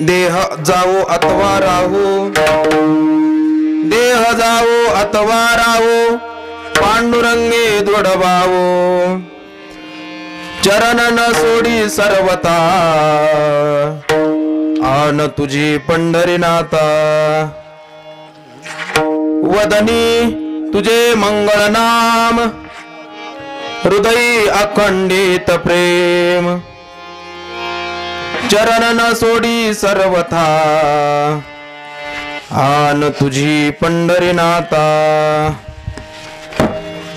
देह जावो अथवा राहू, देह जावो अथवा राहू, पांडुरंगे दृढ भावो, चरण न सोडी सर्वता, आन तुझी पंढरीनाथा. वदनी तुझे मंगळ नाम, हृदयी अखंडित प्रेम, चरण न सोडी सर्वथा, आन तुझी पंढरीनाथा.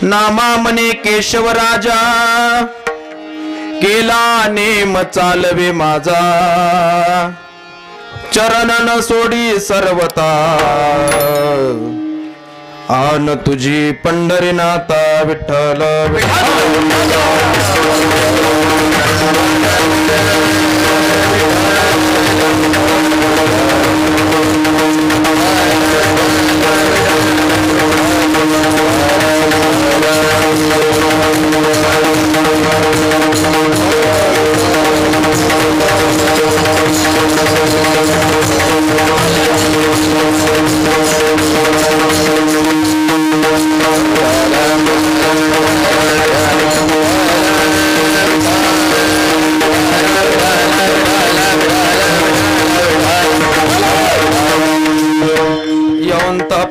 नामा मने केशव राजा, केला नेम चालवे माझा, चरण न सोडी सर्वथा, आन तुझी पंढरीनाथा. विठ्ठल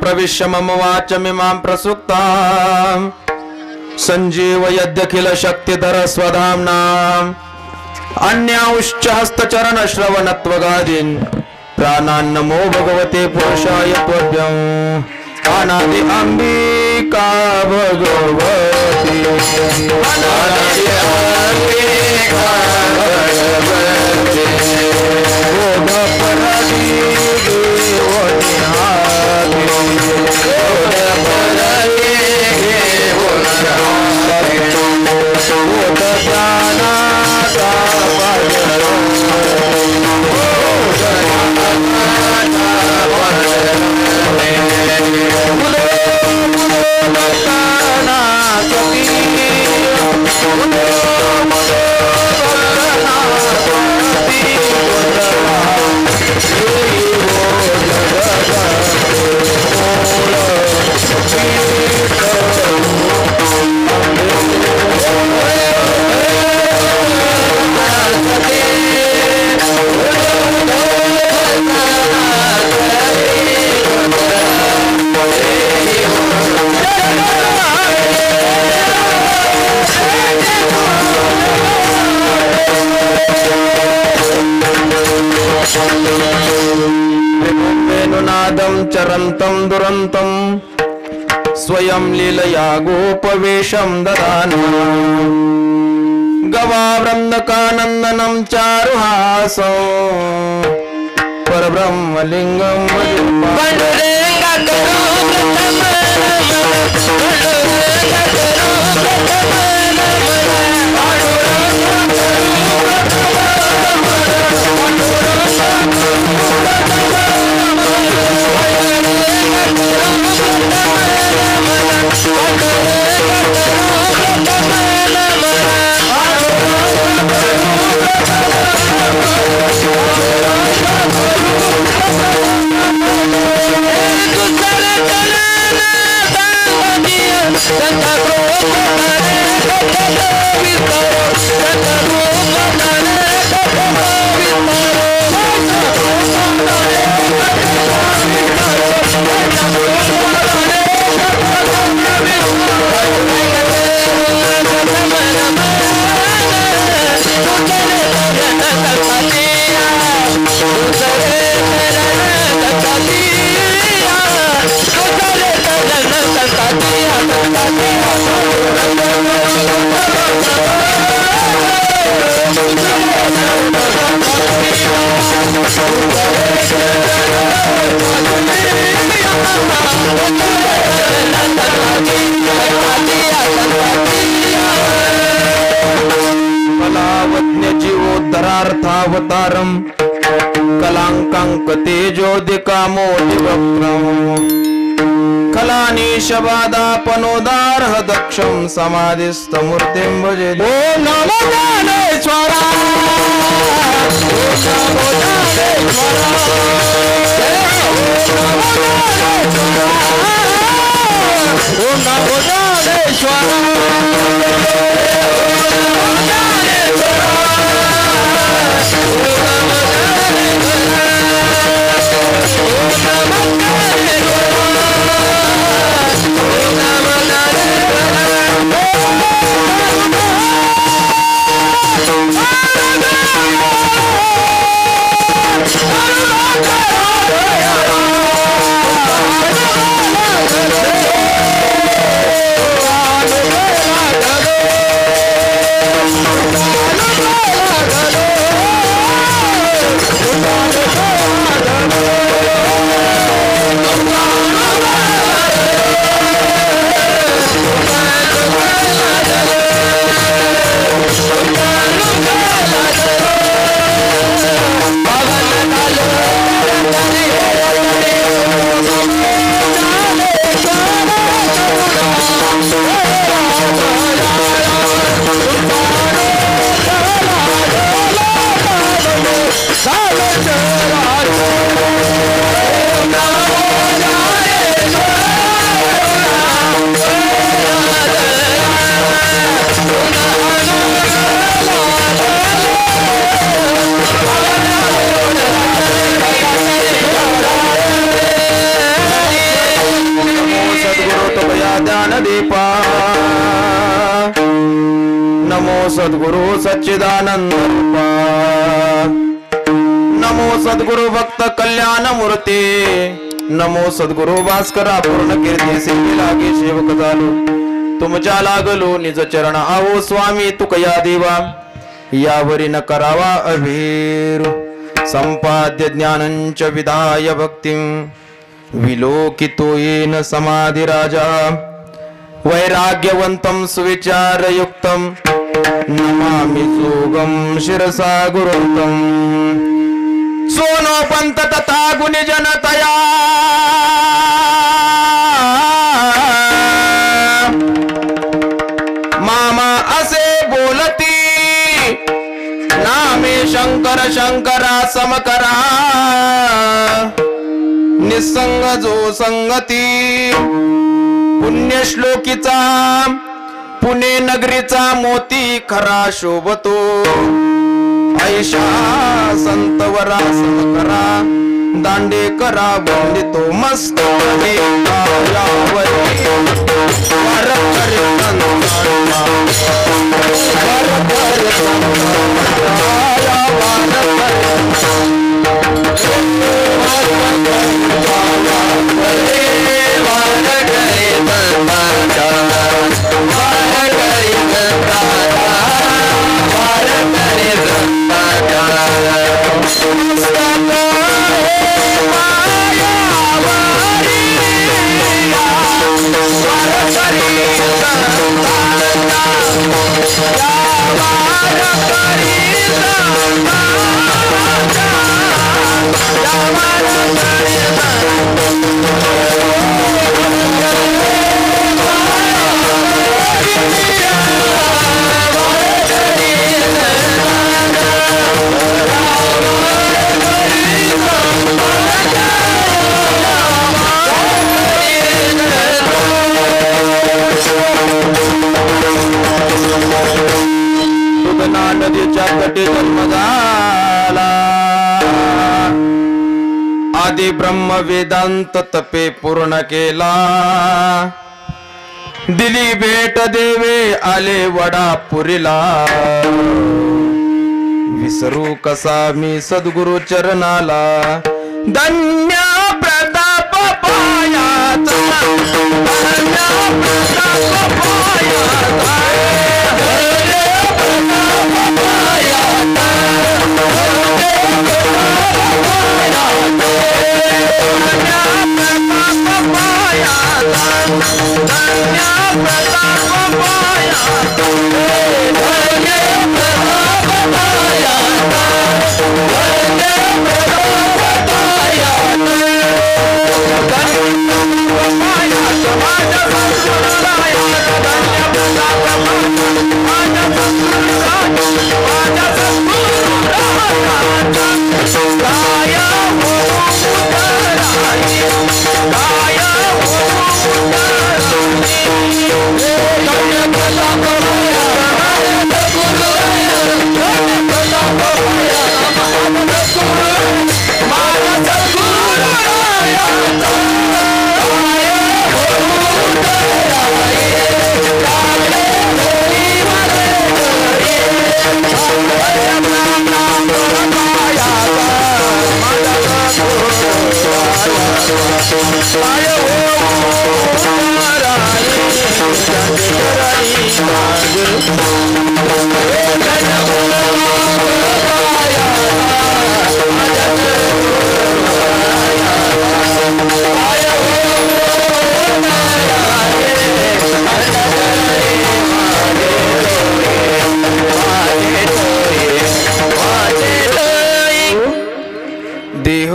प्रविश्य मम वाचमिमां प्रसुप्तां, संजीवयद्यखिल शक्तिधर स्वधाम्नां. अन्यांश्च हस्तचरण श्रवणत्वगादीन् प्राणान् नमो भगवते पुरुषाय त्वभ्यम्. अनादि अंबिका भगवती, अनादि अंबिका भगवती, बोध परादी चरन्तं दुरन्तं स्वयं लीलया गोपवेशं ददानं. गवावृन्दकानन्दनं चारुहासं परब्रह्मलिङ्गं जीवोद्धरार्थावतारं कलांकांक तेजोदिकामोदिवक्त्रं कलानीशबादापनोदारः दक्षं समाधिस्थमूर्तिं भजे. ओ नमो ज्ञानेश्वरा, ओ नमो ज्ञानेश्वरा. नमो सद्गुरु सच्चिदानंद रूपा नमो सद्गुरु भक्त कल्याण मूर्ती नमो सद्गुरु भास्करा पूर्ण कीर्ती सेवे लागे सेवक झालो तुमच्या लागलो निज चरण आवो स्वामी तुकया देवा यावरी न करावा अभीर संपाद्य ज्ञानंच विधाय भक्तिं विलोकितो येन समाधि राजा वैराग्यवंतं सुविचारयुक्तं नमामि सोगं शिरसा गुरुतं सोनो पंत तथा गुणी जनतया मामा असे बोलती नामे शंकर शंकरा समकरा निसंग जो संगती पुण्यश्लोकीचा पुणे नगरीचा मोती खरा शोभतो ऐशा संतवरा समकरा दांडेकरा वंदितो मस्त नदीच्या तटी जन्म झाला आदि ब्रह्म वेदांत तपे पूर्ण केला दिली भेट देवे आले वडापुरीला विसरू कसा मी सद्गुरु चरणाला धन्य प्रताप पायाचा धन्य प्रताप पायाचा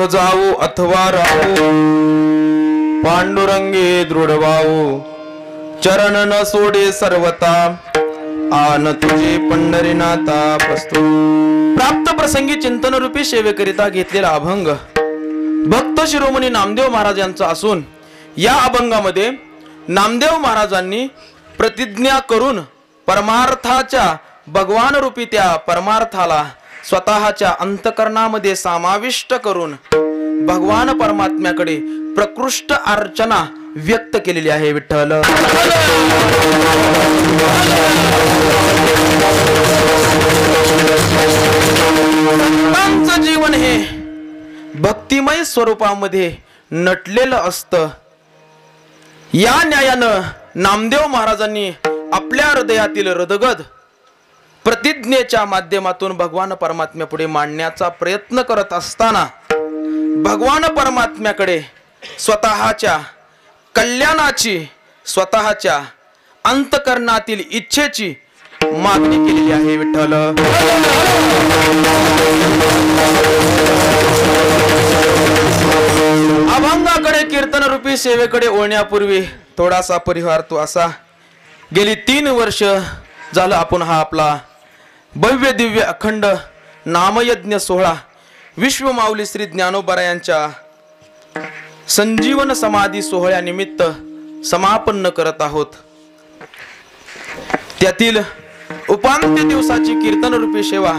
इह जाऊ अथवा राहू पांडुरंगे दृढ भाऊ चरण न सोडे सर्वता आन तुझे पंढरीनाथा प्रस्तुत प्राप्त प्रसंगी चिंतन रूपी सेवेकरिता घेतलेला अभंग भक्त शिरोमणी नामदेव महाराज यांचा असून या अभंगामध्ये नामदेव महाराजांनी प्रतिज्ञा करून परमार्थाच्या भगवान रूपी त्या परमार्थाला स्वतःच्या अंतकरणामध्ये समाविष्ट करून भगवान परमात्म्याकडे प्रकृष्ट अर्चना व्यक्त केलेली आहे. विठ्ठल जीवन हे भक्तिमय स्वरूपामध्ये नटलेलं असतं. या न्यायानं नामदेव महाराजांनी आपल्या हृदयातील रदगद प्रतिज्ञेच्या माध्यमातून भगवान परमात्म्यापुढे मांडण्याचा प्रयत्न करत असताना भगवान परमात्म्याकडे स्वतःच्या कल्याणाची स्वतःच्या अंतकरणातील इच्छेची मागणी केलेली आहे. विठ्ठल अभंगाकडे कीर्तन रूपी सेवेकडे ओळण्यापूर्वी थोडासा परिहार तो असा. गेली 3 वर्ष झालं आपण हा आपला भव्य दिव्य अखंड नामयज्ञ सोहळा विश्वमाऊली श्री ज्ञानोबा यांच्या संजीवन समाधी सोहळ्यानिमित्त समापन करत आहोत. त्यातील उपांत्य दिवसाची कीर्तन रूपी सेवा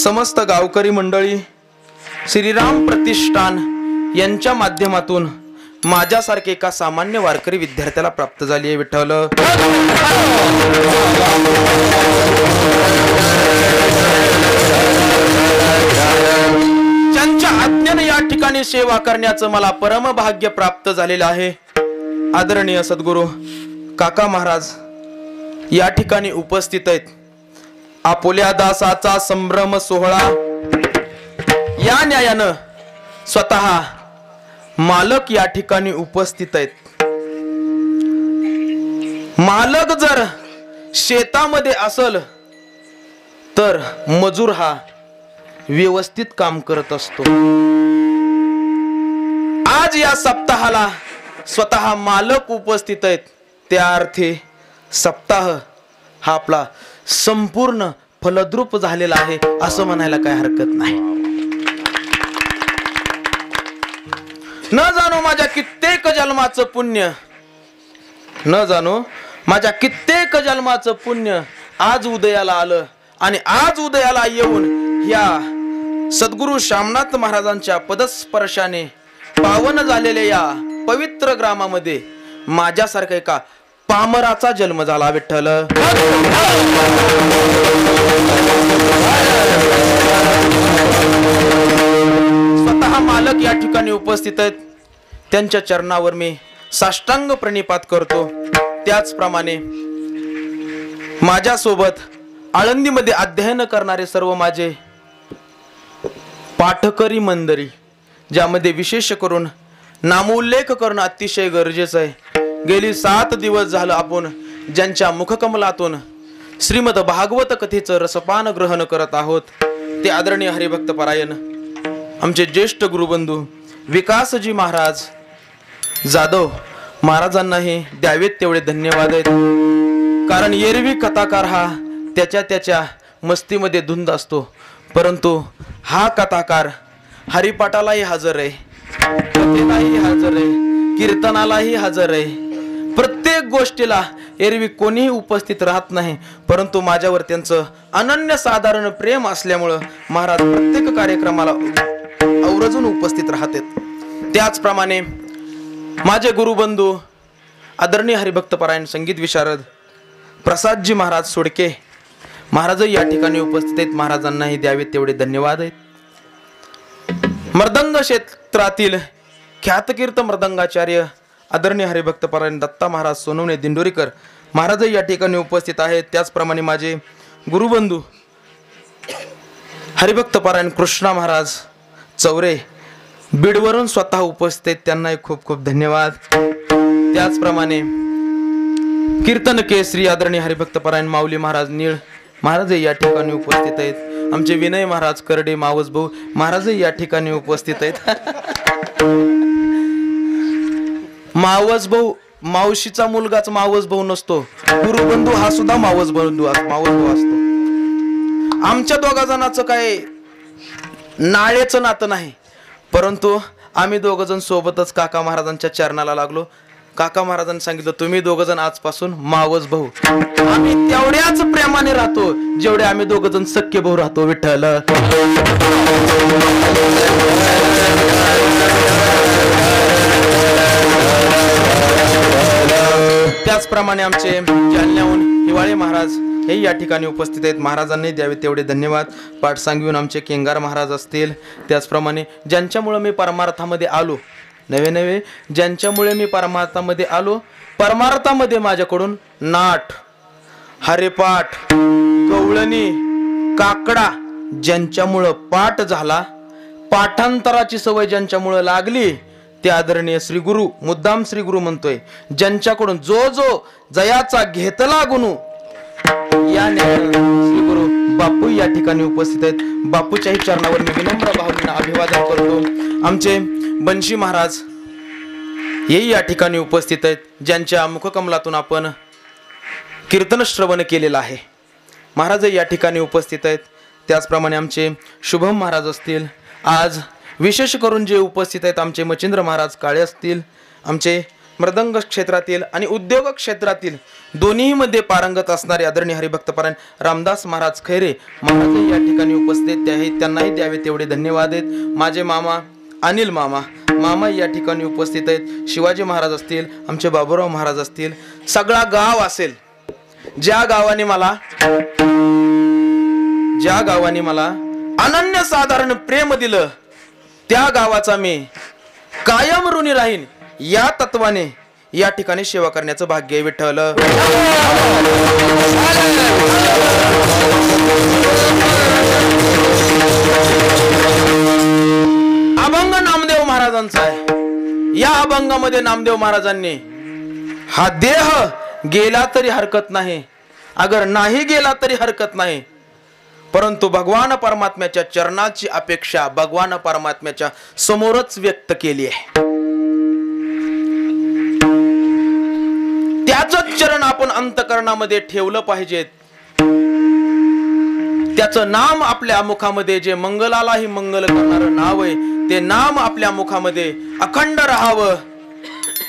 समस्त गावकरी मंडळी श्रीराम प्रतिष्ठान यांच्या माध्यमातून माझ्यासारखे एका सामान्य वारकरी विद्यार्थ्याला प्राप्त झाली आहे. विठ्ठल त्यांच्या आज्ञेने या ठिकाणी सेवा करण्याचं मला परम भाग्य प्राप्त झालेलं आहे. आदरणीय सद्गुरु काका महाराज या ठिकाणी उपस्थित आहेत. आपोल्या दासाचा संभ्रम सोहळा या न्यायानं स्वतः मालक या ठिकाणी उपस्थित आहेत. मालक जर शेतामध्ये असल तर मजूर हा व्यवस्थित काम करत असतो. आज या सप्ताहाला स्वतः मालक उपस्थित आहेत. त्या अर्थी सप्ताह हा आपला संपूर्ण फलद्रूप झालेला आहे असं म्हणायला काही हरकत नाही. न जाणो माझ्या कित्येक जन्माचं पुण्य न जाणो माझ्या कित्येक जन्माचं पुण्य आज उदयाला आलं आणि आज उदयाला येऊन या सद्गुरु श्यामनाथ महाराजांच्या पदस्पर्शाने पावन झालेल्या या पवित्र ग्रामामध्ये माझ्यासारखा एका पामराचा जन्म झाला. विठ्ठल स्वतः मालक या ठिकाणी उपस्थित आहेत. त्यांच्या चरणावर मी साष्टांग प्रणिपात करतो. त्याचप्रमाणे माझ्यासोबत आळंदीमध्ये अध्ययन करणारे सर्व माझे पाठकरी मंडळी ज्यामध्ये विशेष करून नामोल्लेख करणं अतिशय गरजेचं आहे. गेली 7 दिवस झालं आपण ज्यांच्या मुखकमलातून श्रीमद भागवत कथेचं रसपान ग्रहण करत आहोत ते आदरणीय हरिभक्त परायण आमचे ज्येष्ठ गुरुबंधू विकासजी महाराज जाधव महाराजांनाही द्यावेत तेवढे धन्यवाद आहेत. कारण एरवी कथाकार हा त्याच्या मस्तीमध्ये धुंद असतो, परंतु हा कथाकार हरिपाठालाही हजर आहे, कथेलाही हजर आहे, कीर्तनालाही हजर आहे. प्रत्येक गोष्टीला एरवी कोणीही उपस्थित राहत नाही, परंतु माझ्यावर त्यांचं अनन्य साधारण प्रेम असल्यामुळं महाराज प्रत्येक कार्यक्रमाला आवर्जून उपस्थित राहतात. त्याचप्रमाणे माझे गुरुबंधू आदरणीय हरिभक्त परायण संगीत विशारद प्रसादजी महाराज सोडके महाराज या ठिकाणी उपस्थित आहेत. महाराजांनाही द्यावेत तेवढे धन्यवाद आहेत. मृदंग क्षेत्रातील ख्यातकीर्त मृदंगाचार्य आदरणीय हरिभक्त परायण दत्ता महाराज सोनवणे दिंडोरीकर महाराज या ठिकाणी उपस्थित आहेत. त्याचप्रमाणे माझे गुरुबंधू हरिभक्त परायण कृष्णा महाराज चौरे बीडवरून स्वतः उपस्थित आहेत, त्यांनाही खूप खूप धन्यवाद. त्याचप्रमाणे कीर्तन केसरी आदरणीय हरिभक्त परायण माऊली महाराज नीळ महाराज या ठिकाणी उपस्थित आहेत. आमचे विनय महाराज करडे मावस भाऊ महाराजही या ठिकाणी उपस्थित आहेत. मावस भाऊ मावशीचा मुलगाच मावस भाऊ नसतो, गुरुबंधू हा सुद्धा मावस भाऊ असतो. आमच्या दोघा जणांचं काय नाळेचं नातं नाही, परंतु आम्ही दोघ जण सोबतच काका महाराजांच्या चरणाला लागलो. काका महाराजांनी सांगितलं तुम्ही दोघ जण आजपासून मावस भाऊ. आम्ही तेवढ्याच प्रेमाने राहतो जेवढे आम्ही दोघ जण सख्खे भाऊ राहतो. विठ्ठल. त्याचप्रमाणे आमचे जालन्याहून हिवाळे महाराज हे या ठिकाणी उपस्थित आहेत. महाराजांनी द्यावे तेवढे धन्यवाद. पाठ सांगून आमचे केंगार महाराज असतील, त्याचप्रमाणे ज्यांच्यामुळे मी परमार्थामध्ये आलो, नवे ज्यांच्यामुळे मी परमार्थामध्ये आलो, परमार्थामध्ये माझ्याकडून नाट, हरिपाठ, गवळणी, काकडा ज्यांच्यामुळं पाठ झाला, पाठांतराची सवय ज्यांच्यामुळं लागली, ते आदरणीय श्री गुरु, मुद्दाम श्री गुरु म्हणतोय, ज्यांच्याकडून जो जयाचा घेतला गुणू, या श्री गुरु बापू या ठिकाणी उपस्थित आहेत. बापूच्याही चरणावर मी विनम्र भावनेने अभिवादन करतो. आमचे बंशी महाराज हे या ठिकाणी उपस्थित आहेत, ज्यांच्या मुखकमलातून आपण कीर्तन श्रवण केलेलं आहे. महाराज या ठिकाणी उपस्थित आहेत. त्याचप्रमाणे आमचे शुभम महाराज असतील, आज विशेष करून जे उपस्थित आहेत आमचे मच्छिंद्र महाराज काळे असतील, आमचे मृदंग क्षेत्रातील आणि उद्योग क्षेत्रातील दोन्ही मध्ये पारंगत असणारे आदरणीय हरिभक्तपरायण रामदास महाराज खैरे महाराज या ठिकाणी उपस्थित आहेत. त्यांनाही द्यावे तेवढे धन्यवाद आहेत. माझे मामा अनिल मामा या ठिकाणी उपस्थित आहेत. शिवाजी महाराज असतील, आमचे बाबूराव महाराज असतील, सगळा गाव असेल, ज्या गावाने मला अनन्यसाधारण प्रेम दिलं, त्या गावाचा मी कायम ऋणी राहीन, या तत्वाने या ठिकाणी सेवा करण्याचं भाग्य विठ्ठल. अभंग नामदेव महाराजांचा आहे. या अभंगामध्ये नामदेव महाराजांनी हा देह गेला तरी हरकत नाही, अगर नाही गेला तरी हरकत नाही, परंतु भगवान परमात्म्याच्या चरणाची अपेक्षा भगवान परमात्म्याच्या समोरच व्यक्त केली आहे. त्याच चरण आपण अंतकरणामध्ये ठेवलं पाहिजेत. त्याचं नाम आपल्या मुखामध्ये, जे मंगलालाही मंगल करणारं नाव आहे, ते नाम आपल्या मुखामध्ये अखंड राहावं.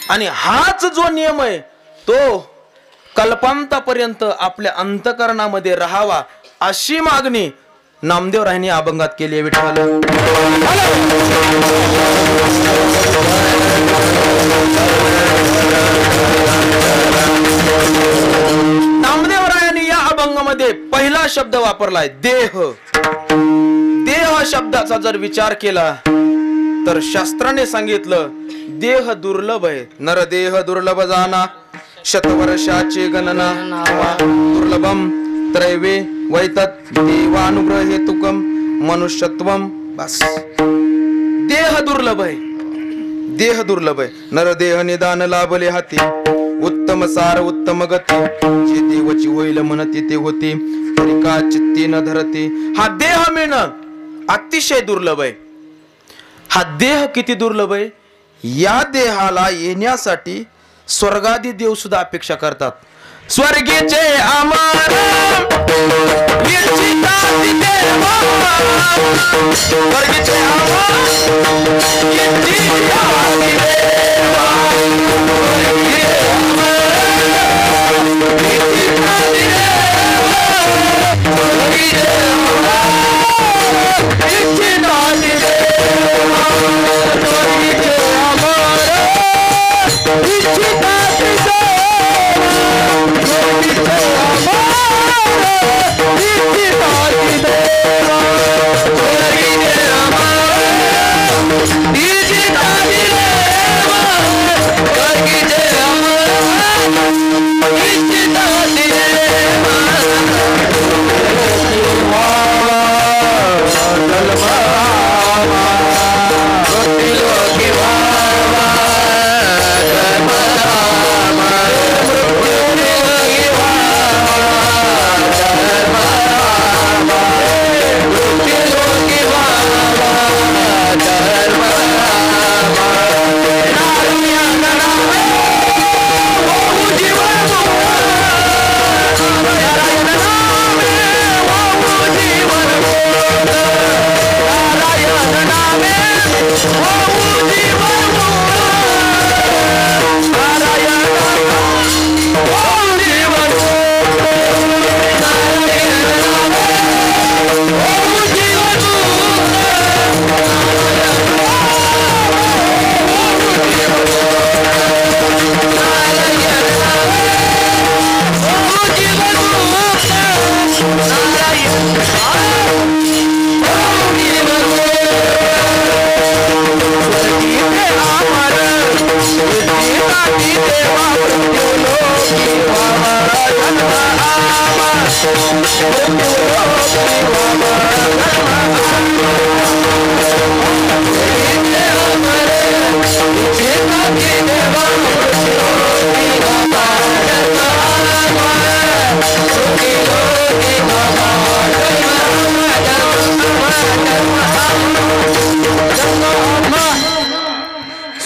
आणि हाच जो नियम आहे तो कल्पांतापर्यंत आपल्या अंतकरणामध्ये राहावा, अशी मागणी नामदेव रायांनी अभंगात केली आहे. विठ्ठल. नामदेव रायांनी या अभंगामध्ये पहिला शब्द वापरलाय देह. देह शब्दाचा जर विचार केला तर शास्त्राने सांगितलं देह दुर्लभ आहे. नरदेह दुर्लभ जाना, शतवर्षाची गणना, दुर्लभम त्रैवे वैतत देवानुग्रह हेतुकम मनुष्यत्वम. बस, देह दुर्लभ आहे, देह दुर्लभ आहे. नरदेह निदान लाभले हाती, उत्तम सार उत्तम गती, जे देवची होईल म्हणती ते होती, तरी का चित्ती न धरती. हा देह मिळणं अतिशय दुर्लभ आहे. हा देह किती दुर्लभ आहे, या देहाला येण्यासाठी स्वर्गादी देव सुद्धा अपेक्षा करतात. स्वर्गीचे अमर स्वर्गीचे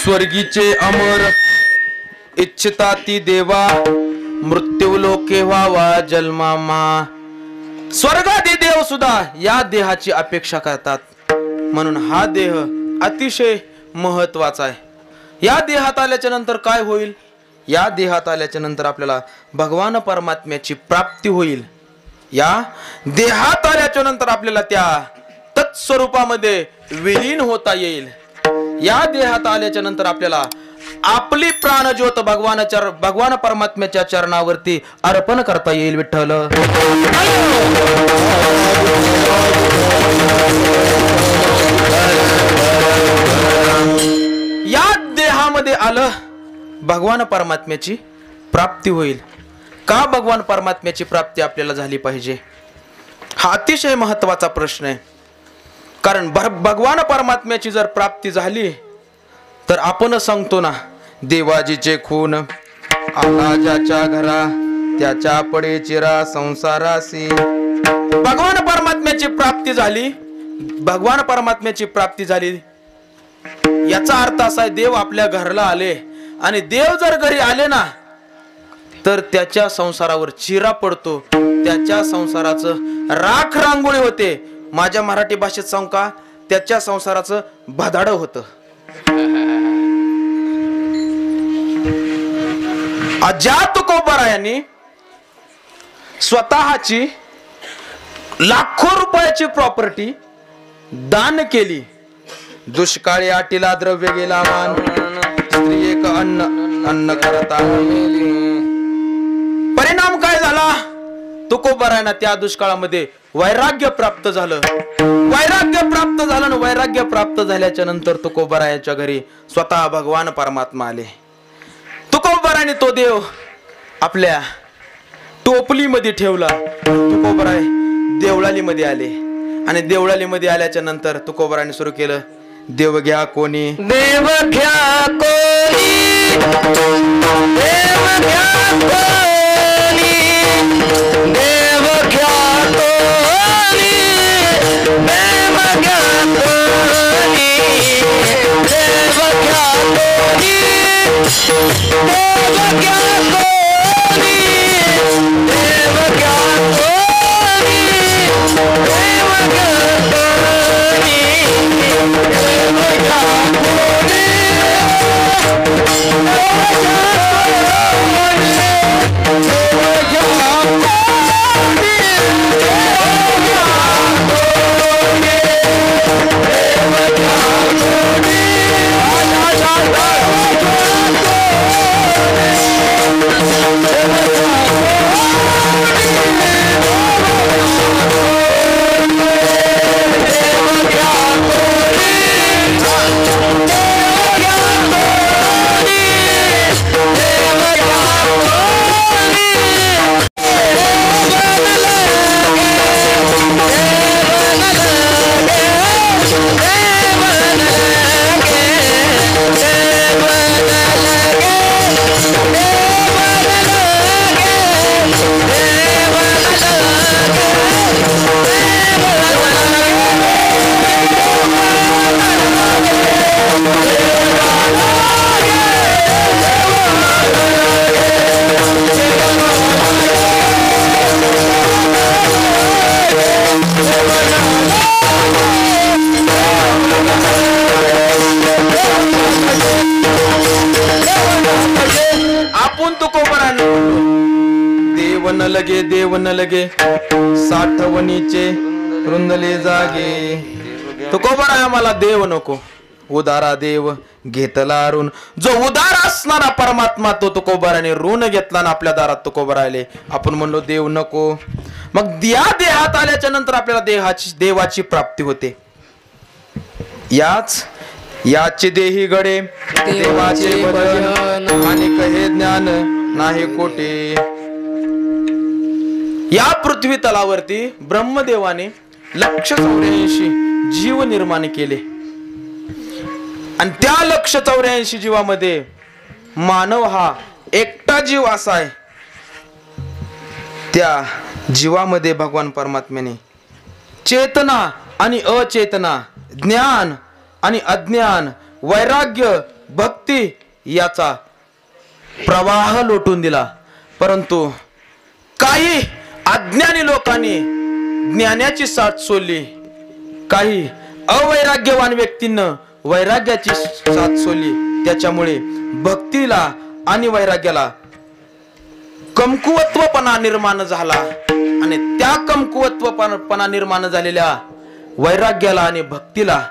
स्वर्गीचे अमर इच्छिता ती देवा मृत्यू लोके व्हावा जन्मामा. स्वर्गादी देव सुद्धा या देहाची अपेक्षा करतात म्हणून हा देह अतिशय महत्वाचा आहे. या देहात आल्याच्या नंतर काय होईल? या देहात आल्याच्या नंतर आपल्याला भगवान परमात्म्याची प्राप्ती होईल. या देहात आल्याच्या नंतर आपल्याला त्या तत्स्वरूपामध्ये विलीन होता येईल. या देहात आल्याच्या नंतर आपल्याला आपली प्राणज्योत भगवान परमात्म्याच्या चरणावरती अर्पण करता येईल. विठ्ठल या देहामध्ये आलं भगवान परमात्म्याची प्राप्ती होईल. का भगवान परमात्म्याची प्राप्ती आपल्याला झाली पाहिजे हा अतिशय महत्वाचा प्रश्न आहे. कारण भगवान परमात्म्याची जर प्राप्ती झाली तर आपण सांगतो ना, देवाजीचे खून आला ज्याच्या घरा त्याच्या पडे चिरा संसारासी. भगवान परमात्म्याची प्राप्ती झाली, भगवान परमात्म्याची प्राप्ती झाली याचा अर्थ असा आहे देव आपल्या घरला आले. आणि देव जर घरी आले ना तर त्याच्या संसारावर चिरा पडतो, त्याच्या संसाराचं राख रांगोळी होते. माझ्या मराठी भाषेत सांगू का, त्याच्या संसाराचं भदाड होतं. ज्या तुकोबारायांनी स्वतःची लाखो रुपयाची प्रॉपर्टी दान केली, दुष्काळी आटीला द्रव्य गेला मान, स्त्री एक अन्न करता. परिणाम काय झाला? तुकोबारायांना त्या दुष्काळामध्ये वैराग्य प्राप्त झालं. वैराग्य प्राप्त झालं आणि वैराग्य प्राप्त झाल्याच्या नंतर तुकोबारायांच्या घरी स्वतः भगवान परमात्मा आले. तुकोबाराने तो देव आपल्या टोपलीमध्ये ठेवला. तुकोबाराय देवळालीमध्ये आले आणि देवळालीमध्ये आल्याच्या नंतर तुकोबाराने सुरू केलं, देव घ्या कोणी, देव घ्या कोणी, देव घ्या कोणी, देव घ्या कोणी, देव घ्या कोणी, देव घ्या कोणी, देव घ्या कोणी, देव घ्या कोणी, देव घ्या न लगे देव न लगे साठवणीचे रुंदले जागे. तुकोबारा आम्हाला देव नको, उदारा देव घेतला ऋण. जो उदार असणारा परमात्मा तो तुकोबाराने ऋण घेतला ना आपल्या दारात तुकोबारा आले. आपण म्हणलो देव नको. मग या देहात आल्याच्या नंतर आपल्याला देवाची प्राप्ती होते. याचे देही गडे देवाचे भजन आणि कहे ज्ञान नाही कोटे. या पृथ्वी तलावरती ब्रह्मदेवाने 184 जीव निर्माण केले आणि त्या 184 जीवामध्ये मानव हा एकटा जीव असा आहे. त्या जीवामध्ये भगवान परमात्म्याने चेतना आणि अचेतना, ज्ञान आणि अज्ञान, वैराग्य, भक्ती याचा प्रवाह लोटून दिला. परंतु काही अज्ञानी लोकांनी ज्ञानाची साथ सोडली, काही अवैराग्यवान व्यक्तींना वैराग्याची साथ सोडली. त्याच्यामुळे भक्तीला आणि वैराग्याला कमकुवत्वपणा निर्माण झाला आणि त्या कमकुवत्वपणा निर्माण झालेल्या वैराग्याला आणि भक्तीला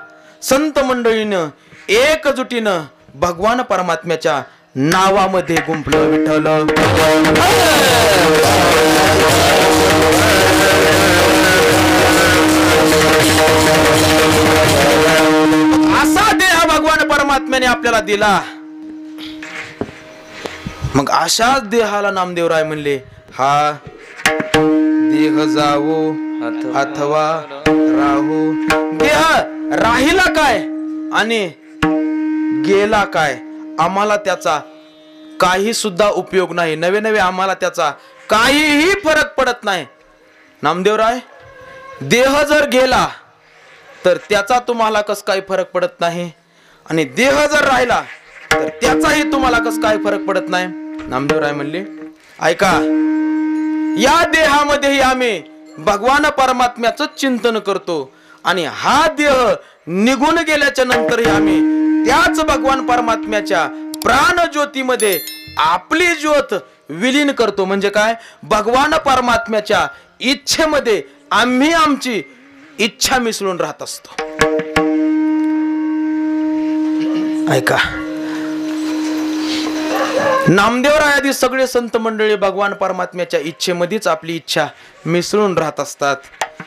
संत मंडळीनं एकजुटीनं भगवान परमात्म्याच्या नावामध्ये गुंफलं. विठ्ठल असा देह भगवान परमात्म्याने आपल्याला दिला. मग अशाच देहाला नामदेवराय म्हणले, हा देह जावो अथवा राहू. देह राहिला काय आणि गेला काय आम्हाला त्याचा काही सुद्धा उपयोग नाही. नवे नवे आम्हाला त्याचा काहीही फरक पडत नाही. नामदेवराय, देह जर गेला तर त्याचा तुम्हाला कस काही फरक पडत नाही आणि देह जर राहिला तर त्याचाही तुम्हाला कस काही फरक पडत नाही. नामदेवराय म्हणले, ऐका, या देहामध्येही आम्ही भगवान परमात्म्याचं चिंतन करतो आणि हा देह निघून गेल्याच्या नंतरही आम्ही त्याच भगवान परमात्म्याच्या प्राण ज्योतीमध्ये आपली ज्योत विलीन करतो. म्हणजे काय, भगवान परमात्म्याच्या इच्छेमध्ये आम्ही आमची इच्छा मिसळून राहत असतो. ऐका, नामदेवराय आदी सगळे संत मंडळी भगवान परमात्म्याच्या इच्छेमध्येच आपली इच्छा मिसळून राहत असतात.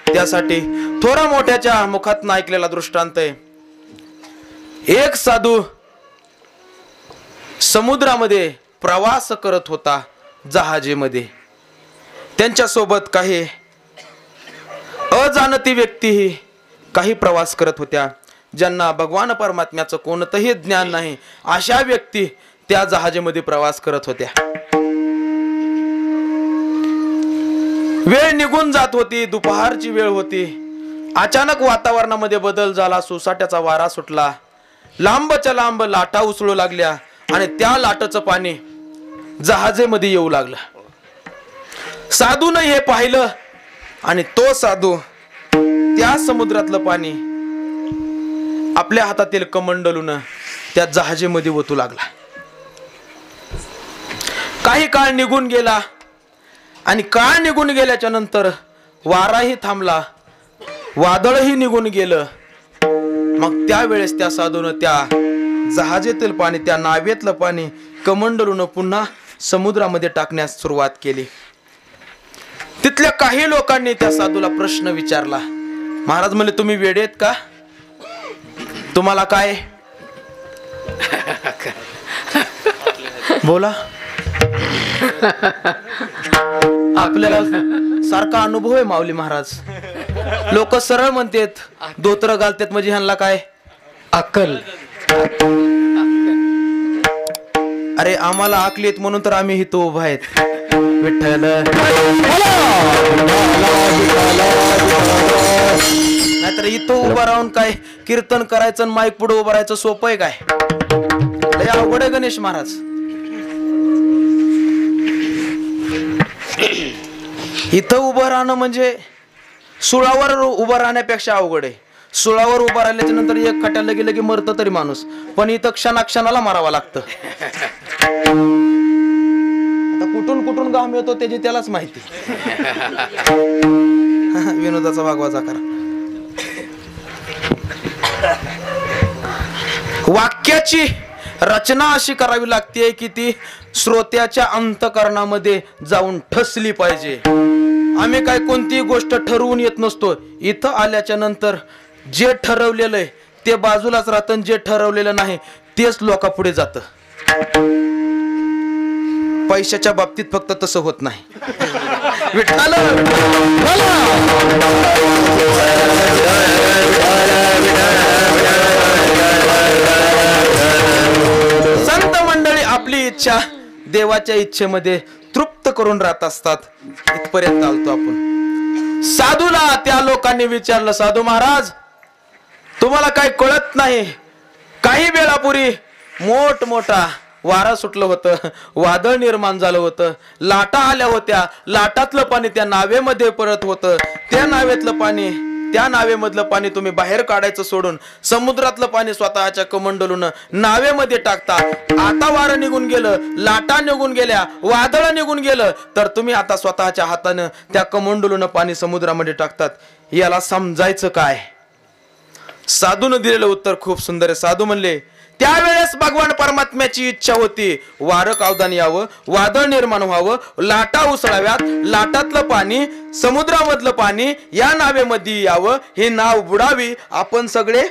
त्यासाठी थोरा मोठ्याच्या मुखात ऐकलेला दृष्टांत आहे. एक साधू समुद्रामध्ये प्रवास करत होता जहाजेमध्ये. त्यांच्या सोबत काही अजाणती व्यक्तीही काही प्रवास करत होत्या, ज्यांना भगवान परमात्म्याचं कोणतंही ज्ञान नाही. अशा व्यक्ती त्या जहाजेमध्ये प्रवास करत होत्या. वेळ निघून जात होती, दुपारची वेळ होती. अचानक वातावरणामध्ये बदल झाला, सोसाट्याचा वारा सुटला, लांबच्या लांब लाटा उसळू लागल्या आणि त्या लाटाचं पाणी जहाजेमध्ये येऊ लागलं. साधून हे पाहिलं आणि तो साधू त्या समुद्रातलं पाणी आपल्या हातातील कमंडलून त्या जहाजेमध्ये ओतू लागला. काही काळ निघून गेला आणि काळ निघून गेल्याच्या नंतर वाराही थांबला, वादळही निघून गेलं. मग त्यावेळेस त्या साधून त्या जहाजेतील पाणी, त्या नावेतलं पाणी कमंडलून पुन्हा समुद्रामध्ये टाकण्यास सुरुवात केली. तिथल्या काही लोकांनी त्या साधूला प्रश्न विचारला. महाराज म्हणले, तुम्ही वेडे आहेत का? तुम्हाला काय बोला, आपल्याला सारखा अनुभव आहे माऊली महाराज. लोक सरळ म्हणतात, धोत्र घालतात म्हणजे ह्यांना काय अक्कल. अरे आम्हाला अकली येत म्हणून तर आम्ही इथं उभा आहेत. विठ्ठल, नाहीतर इथं उभा राहून काय कीर्तन करायचं, माईक पुढे उभं राहायचं सोपं आहे काय? लय अवघड आहे गणेश महाराज. इथं उभं राहणं म्हणजे सुळावर उभं राहण्यापेक्षा अवघड आहे. सुळावर उभं राहिल्याच्या नंतर एक खट्या लगे लगे मरत तरी माणूस, पण इथं क्षणाक्षणाला मारावा लागतं. कुठून कुठून घाम येतो त्याची त्यालाच माहिती. विनोदाचा भागवाचा करा. वाक्याची रचना अशी करावी लागते की ती श्रोत्याच्या अंतकरणामध्ये जाऊन ठसली पाहिजे. आम्ही काय कोणतीही गोष्ट ठरवून येत नसतो. इथं आल्याच्या नंतर जे ठरवलेलं आहे ते बाजूलाच राहतं, जे ठरवलेलं नाही तेच लोकांपुढे जातं. पैशाच्या बाबतीत फक्त तसं होत नाही. विठ्ठल संत मंडळी आपली इच्छा देवाच्या इच्छेमध्ये तृप्त करून राहत असतात. इथपर्यंत आलतो आपण. साधूला त्या लोकांनी विचारलं, साधू महाराज तुम्हाला काय कळत नाही, काही वेळापूर्वी मोठमोठा वारा सुटलं होतं, वादळ निर्माण झालं होतं, लाटा आल्या होत्या, लाटातलं पाणी त्या नावेमध्ये परत होतं, त्या नावेमधलं पाणी तुम्ही बाहेर काढायचं सोडून समुद्रातलं पाणी स्वतःच्या कमंडलून नावेमध्ये टाकता. आता वारं निघून गेलं, लाटा निघून गेल्या, वादळ निघून गेलं, तर तुम्ही आता स्वतःच्या हातानं त्या कमंडलून पाणी समुद्रामध्ये टाकतात. याला समजायचं काय? साधून दिलेलं उत्तर खूप सुंदर आहे. साधू म्हणले, त्यावेळेस भगवान परमात्म्याची इच्छा होती वारं कावदान यावं, वादळ निर्माण व्हावं, लाटा उसळाव्यात, लाटातलं पाणी समुद्रामधलं पाणी या नावेमध्ये यावं, ही नाव बुडावी, आपण सगळे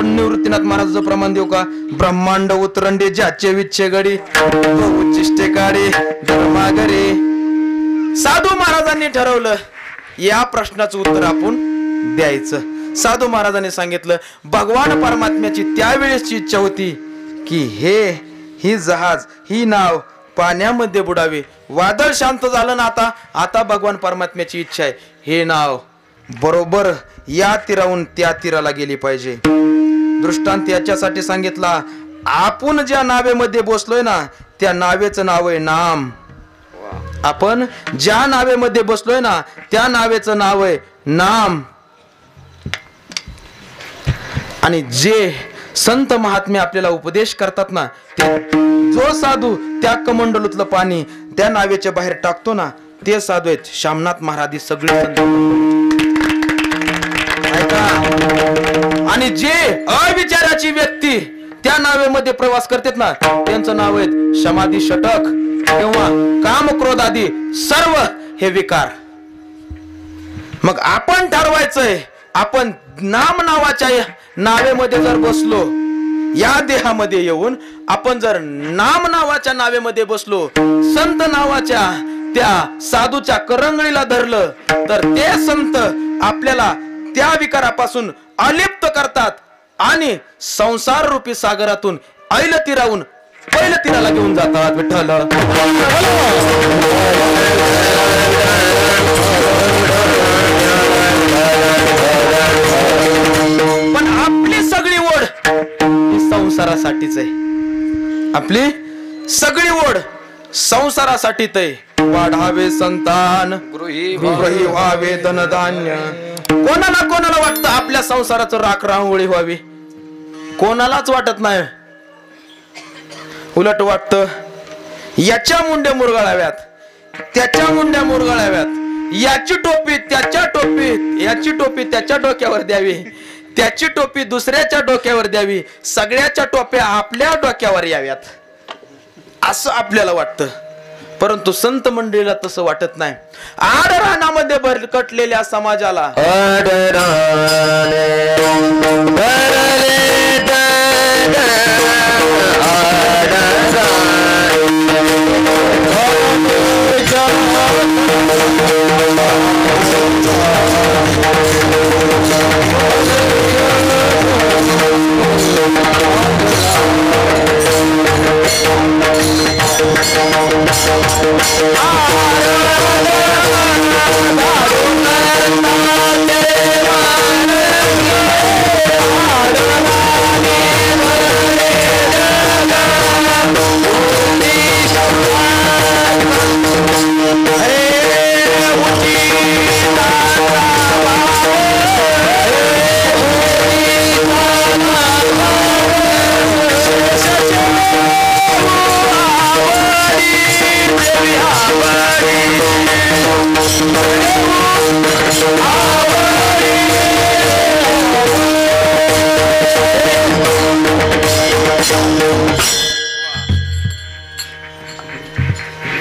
निवृत्तीनाथ महाराजांचं प्रमाण देऊ का? ब्रह्मांड उतरंडे ज्याचे विच्छे गडी उच्चिष्टे काढे धर्मागरे. साधू महाराजांनी ठरवलं या प्रश्नाचं उत्तर आपण द्यायचं. साधू महाराजांनी सांगितलं भगवान परमात्म्याची त्यावेळेसची इच्छा होती की ही जहाज, ही नाव पाण्यामध्ये बुडावे. वादळ शांत झालं ना, आता भगवान परमात्म्याची इच्छा आहे हे नाव बरोबर या तीराहून त्या तीराला गेली पाहिजे. दृष्टांत याच्यासाठी सांगितला, आपण ज्या नावेमध्ये बसलोय ना त्या नावेचं नाव आहे नाम. आपण ज्या नावेमध्ये बसलोय ना त्या नावेचं नाव आहे नाम. आणि जे संत महात्मे आपल्याला उपदेश करतात ना, ते जो साधू त्या कमंडलूतलं पाणी त्या नावेच्या बाहेर टाकतो ना ते साधू आहेत श्यामनाथ महाराज सगळे ऐका. आणि जे अविचाराची व्यक्ती त्या नावेमध्ये प्रवास करतात ना त्यांचं नाव आहे समाधी षटक किंवा काम क्रोध आदी सर्व हे विकार. मग आपण ठरवायचंय, आपण नाम नावाच्या नावेमध्ये जर बसलो, या देहामध्ये येऊन आपण जर नाम नावाच्या नावेमध्ये बसलो, संत नावाच्या त्या साधूच्या करंगळीला धरलं, तर ते संत आपल्याला त्या विकारापासून अलिप्त करतात आणि संसार रूपी सागरातून ऐल तीराहून पैल तीराला घेऊन जातात. विठ्ठल पण आपली सगळी ओढ ही संसारासाठीच आहे. आपली सगळी ओढ संसारासाठीच आहे. वाढावे संतान गृही व्हावे धनधान्य. कोणाला वाटतं आपल्या संसाराचं राखरांगोळी व्हावी? कोणालाच वाटत नाही. उलट वाटतं याच्या मुंड्या मुरगाळाव्यात, त्याच्या मुंड्या मुरगाळाव्यात, याची टोपी त्याच्या टोपीत, याची टोपी त्याच्या डोक्यावर द्यावी, त्याची टोपी दुसऱ्याच्या डोक्यावर द्यावी, सगळ्याच्या टोप्या आपल्या डोक्यावर याव्यात असं आपल्याला वाटतं. परंतु संत मंडळीला तसं वाटत नाही. आडरानामध्ये भरकटलेल्या समाजाला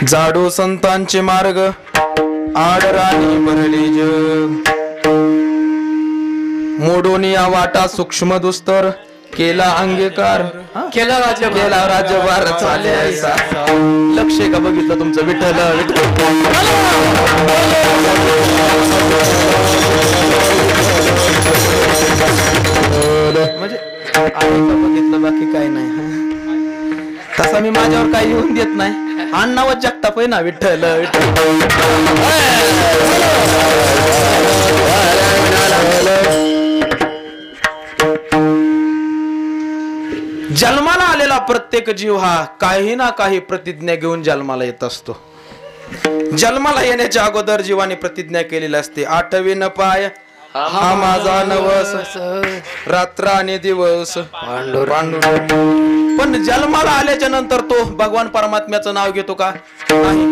जाडो संतांचे मार्ग आडराणी भरले जग. मोडोनिया वाटा सूक्ष्म दुस्तर केला अंगीकार, केला राज्यभार चाले ऐसा. लक्ष का बघितलं तुमचं? विठ्ठल म्हणजे बघितलं, बाकी काय नाही. तसा मी माझ्यावर काही येऊन देत नाही. अण्णावर जगताप आहे ना. विठ्ठल जन्माला आलेला प्रत्येक जीव हा काही ना काही प्रतिज्ञा घेऊन जन्माला येत असतो. जन्माला येण्याच्या अगोदर जीवाने प्रतिज्ञा केलेली असते. आठवीन पाय हा माझा नवस, रात्र आणि दिवस पण जन्माला आल्याच्या नंतर तो भगवान परमात्म्याचं नाव घेतो का? नाही.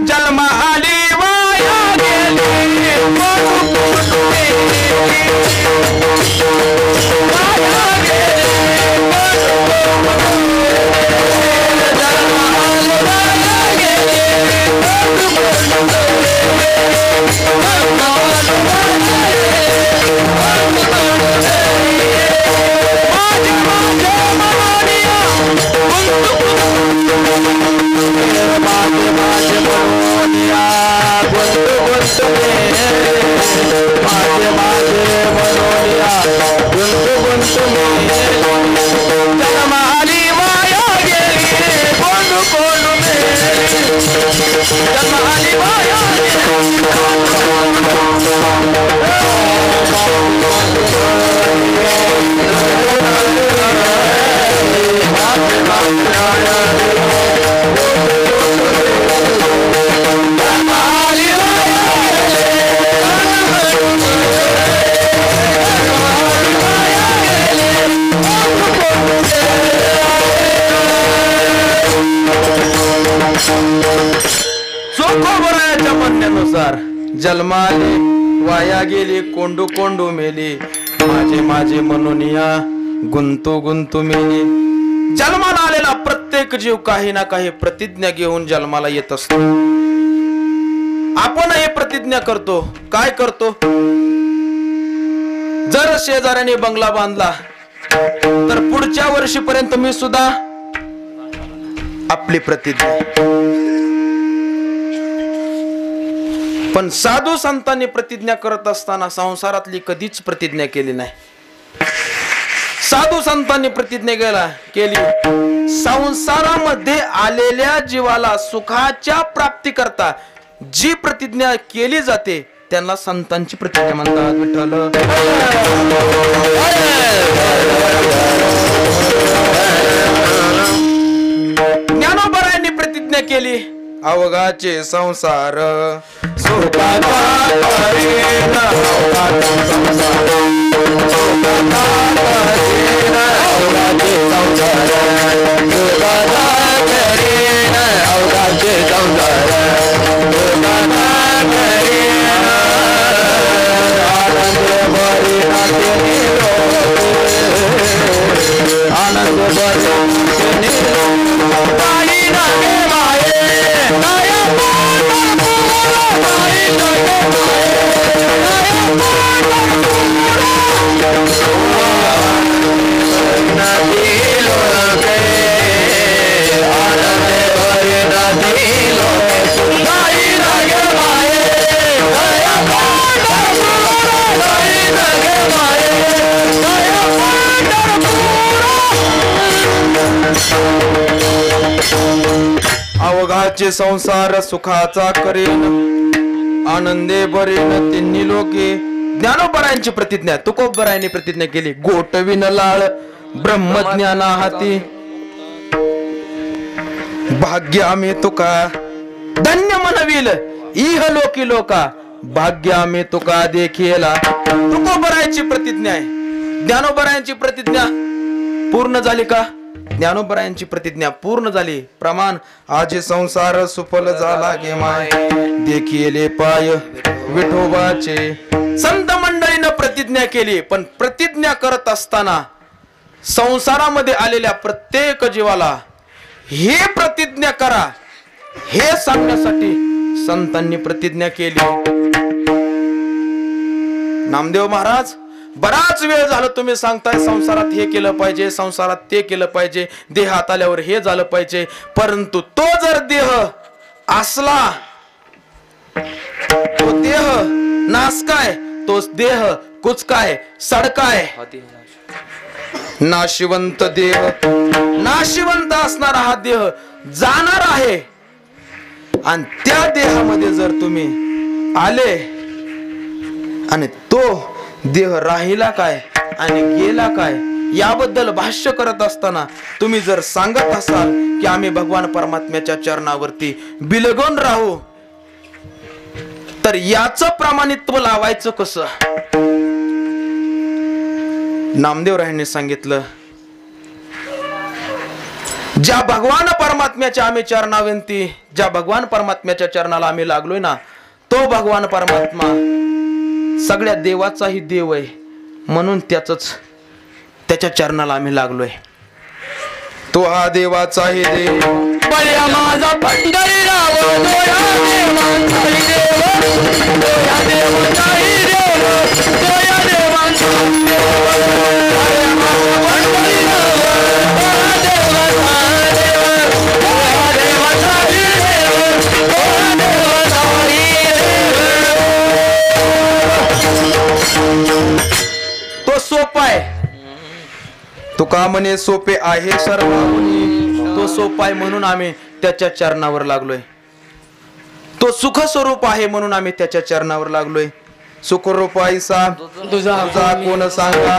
जन्मा आली वाया गेली जन्माले वाया गेली कोंडू कोंडू मेली माझे माझे मनोनिया गुंतू गुंतू मेली. जन्माला आलेला प्रत्येक जीव काही ना काही प्रतिज्ञा घेऊन जन्माला येत असतो. आपण हे प्रतिज्ञा करतो. काय करतो? जर शेजाऱ्याने बंगला बांधला तर पुढच्या वर्षीपर्यंत मी सुद्धा, आपली प्रतिज्ञा. पण साधू संतांनी प्रतिज्ञा करत असताना संसारातली कधीच प्रतिज्ञा केली नाही. साधू संतांनी प्रतिज्ञा केली, संसारामध्ये आलेल्या जीवाला सुखाच्या प्राप्ती करता जी प्रतिज्ञा केली जाते त्यांना संतांची प्रतिज्ञा म्हणतात. विठ्ठल ज्ञानोबरायांनी प्रतिज्ञा केली, अवघाचे संसार सुखाचा करीन, अवघाचे संसार सुखाचा करीन, अवघाचे संसार सुखाचा करीन, अवघाचे संसार सुखाचा करीन, आनंद भरी पाणी नागे माये नया अवघाचे संसार सुखाचा करेन, आनंदे भरेन तिन्ही लोके. ज्ञानोबरायांची प्रतिज्ञा, तुकोबरायांनी प्रतिज्ञा केली, गोटविन लाळ ब्रह्मज्ञाना हाती, भाग्य आम्ही तुका धन्य म्हणविल इह लोकी लोका, भाग्य आम्ही तुका देखीला. तुकोबरायांची प्रतिज्ञा आहे. ज्ञानोबरायांची प्रतिज्ञा पूर्ण झाली का? ज्ञानोबरायांची प्रतिज्ञा पूर्ण झाली. प्रमाण आज संसार सुफल झाला गे माय, देखिले पाय विठोबाचे. संत मंडळीनं प्रतिज्ञा केली, पण प्रतिज्ञा करत असताना संसारामध्ये आलेल्या प्रत्येक जीवाला हे प्रतिज्ञा करा हे सांगण्यासाठी संतांनी प्रतिज्ञा केली. नामदेव महाराज, बराच वेळ झालं तुम्ही सांगताय संसारात हे केलं पाहिजे, संसारात ते केलं पाहिजे, देहात आल्यावर हे झालं पाहिजे, परंतु तो जर देह असला, तो देह नासकाय, तो देह कुचकाय सडकाय, नाशिवंत देह, नाशिवंत असणारा हा देह जाणार आहे. आणि त्या देहामध्ये जर तुम्ही आले आणि तो देह राहिला काय आणि गेला काय याबद्दल भाष्य करत असताना तुम्ही जर सांगत असाल की आम्ही भगवान परमात्म्याच्या चरणावरती बिलगून राहू, तर याचं प्रमाणित्व लावायचं कसं? नामदेवरायांनी सांगितलं, ज्या भगवान परमात्म्याच्या आम्ही चरणावरती, ज्या भगवान परमात्म्याच्या चरणाला आम्ही लागलोय ना, तो भगवान परमात्मा सगळ्या देवाचाही देव आहे, म्हणून त्याच्या चरणाला आम्ही लागलोय. तो हा देवाचाही देव, बळ्या माझा पंढरीराव, तो या देवाचाही देव, तो या देवाचाही देव, तो या देवाचाही देव, बळ्या माझा पंढरीराव, तो या देवाचाही देव, तो या देवाचाही देव, तो या देवाचाही देव. तो सोपा आहे. तुका म्हणे सोपे आहे सर्वांनी, तो सोपा आहे म्हणून आम्ही त्याच्या चरणावर लागलोय. तो सुख स्वरूप आहे म्हणून आम्ही त्याच्या चरणावर लागलोय. सुखरूप ऐसा तुझा कोण सांगा,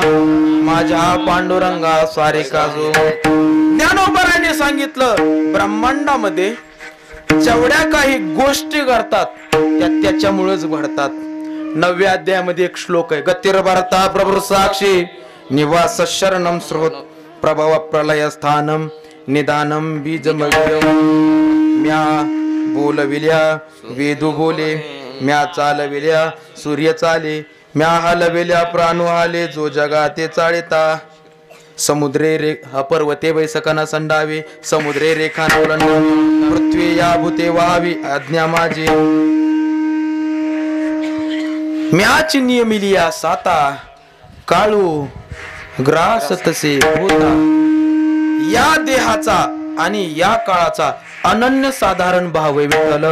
माझ्या पांडुरंगा सारे काजो. ज्ञानोबराने सांगितलं, ब्रह्मांडामध्ये जेवढ्या काही गोष्टी घडतात त्या त्याच्यामुळेच घडतात. 9व्या अध्यायामध्ये एक श्लोक आहे, गतिर भरता प्रभु साक्षी निवास शरणम स्रोत प्रभाव प्रलय स्थानम निदानम बीजमव्यम. म्या बोलविल्या वेदू बोले, म्या चालविल्या सूर्य चाले, म्या हलविल्या प्राणू आले, जो जगाते चाळिता. समुद्रे रे पर्वते वैसकना संडावे, समुद्रे रेखा ओलांडावी, पृथ्वी या भूते व्हावी आज्ञा माझी. म्याची नियमिलिया साता, काळू ग्रास तसे होता. या देहाचा आणि या काळाचा अनन्य साधारण भाव आहे. विठ्ठल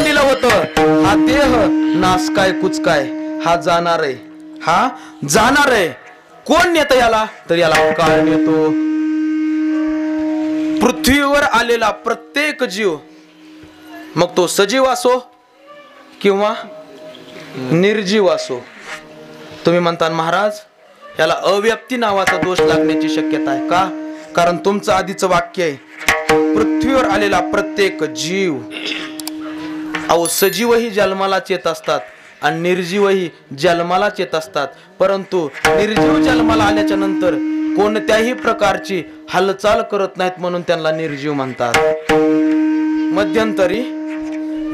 दिलं होतं, हा देह ना नास काय कुच काय हा जाणार आहे, हा जाणार आहे. कोण नेत याला? तर याला काळ नेतो. पृथ्वीवर आलेला प्रत्येक जीव, मग तो सजीव असो किंवा निर्जीव असो. तुम्ही म्हणता महाराज याला अव्यक्ती नावाचा दोष लागण्याची शक्यता आहे का? कारण तुमचं आधीचं वाक्य आहे पृथ्वीवर आलेला प्रत्येक जीव. अहो सजीवही जन्मालाच येत असतात आणि निर्जीवही जन्मालाच येत असतात, परंतु निर्जीव जन्माला आल्याच्या नंतर कोणत्याही प्रकारची हालचाल करत नाहीत म्हणून त्यांना निर्जीव म्हणतात.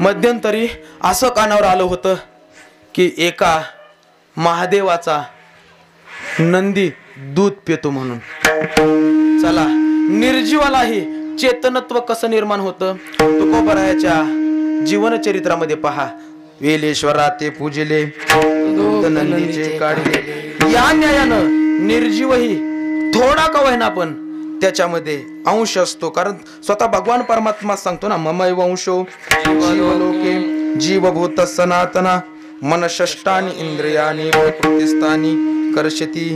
मध्यंतरी असं कानावर आलं होतं की एका महादेवाचा नंदी दूध पितो म्हणून. चला निर्जीवालाही चेतनत्व कसं निर्माण होतं तुकोबरायाच्या जीवनचरित्रामध्ये पहा. वेलेश्वरा ते पूजले दूध नंदीचे काढले. या न्यायानं निर्जीवही थोडा का होईना पण त्याच्यामध्ये अंश असतो. कारण स्वतः भगवान परमात्मा सांगतो ना, ममैव अंशो जीवलोके जीवभूत सनातना मनषष्टानि इंद्रियानि प्रकृतिस्थानी कर्षती.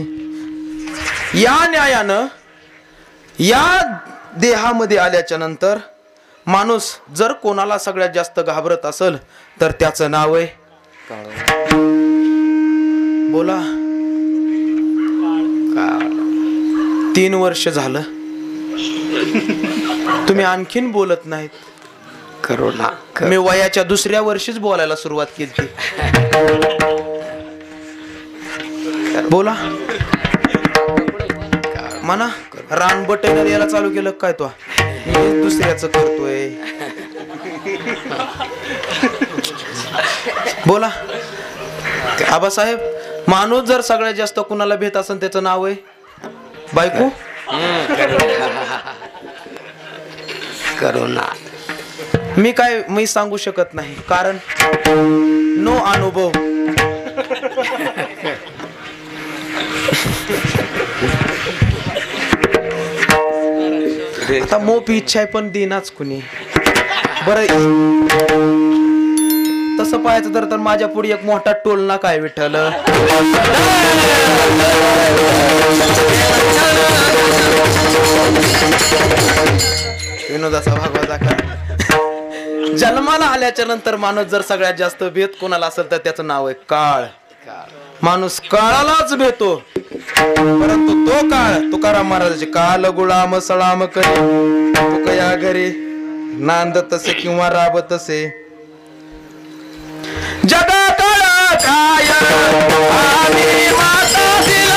या न्यायानं या देहामध्ये आल्याच्या नंतर माणूस जर कोणाला सगळ्यात जास्त घाबरत असेल तर त्याचं नाव आहे बोला 3 वर्ष झालं तुम्ही आणखीन बोलत नाहीत. करुणा. मी वयाच्या 2ऱ्या वर्षीच बोलायला सुरुवात केली. बोला म्हणा. रानबटेनर याला चालू केलं काय तो? मी दुसऱ्याचं करतोय. बोला आबासाहेब. माणूस जर सगळ्यात जास्त कुणाला भेट असेल त्याचं नाव आहे बायको. करुणा. मी सांगू शकत नाही कारण नो अनुभव. आता मोप इच्छा आहे पण देनाच कुणी. बरं तसं पाहायचं तर माझ्या पुढे एक मोठा टोल ना काय विठ्ठल. विनोदाचा भागवत का? जन्माला आल्याच्या नंतर माणूस जर सगळ्यात जास्त भेद कोणाला असेल तर त्याचं नाव आहे काळ. माणूस काळालाच भेटतो, परंतु तो काळ तुकाराम महाराजाचे काल गुलाम सलाम करे तुकया घरी नांद तसे किंवा राब तसे. जगा काळ काय आम्ही माता दिला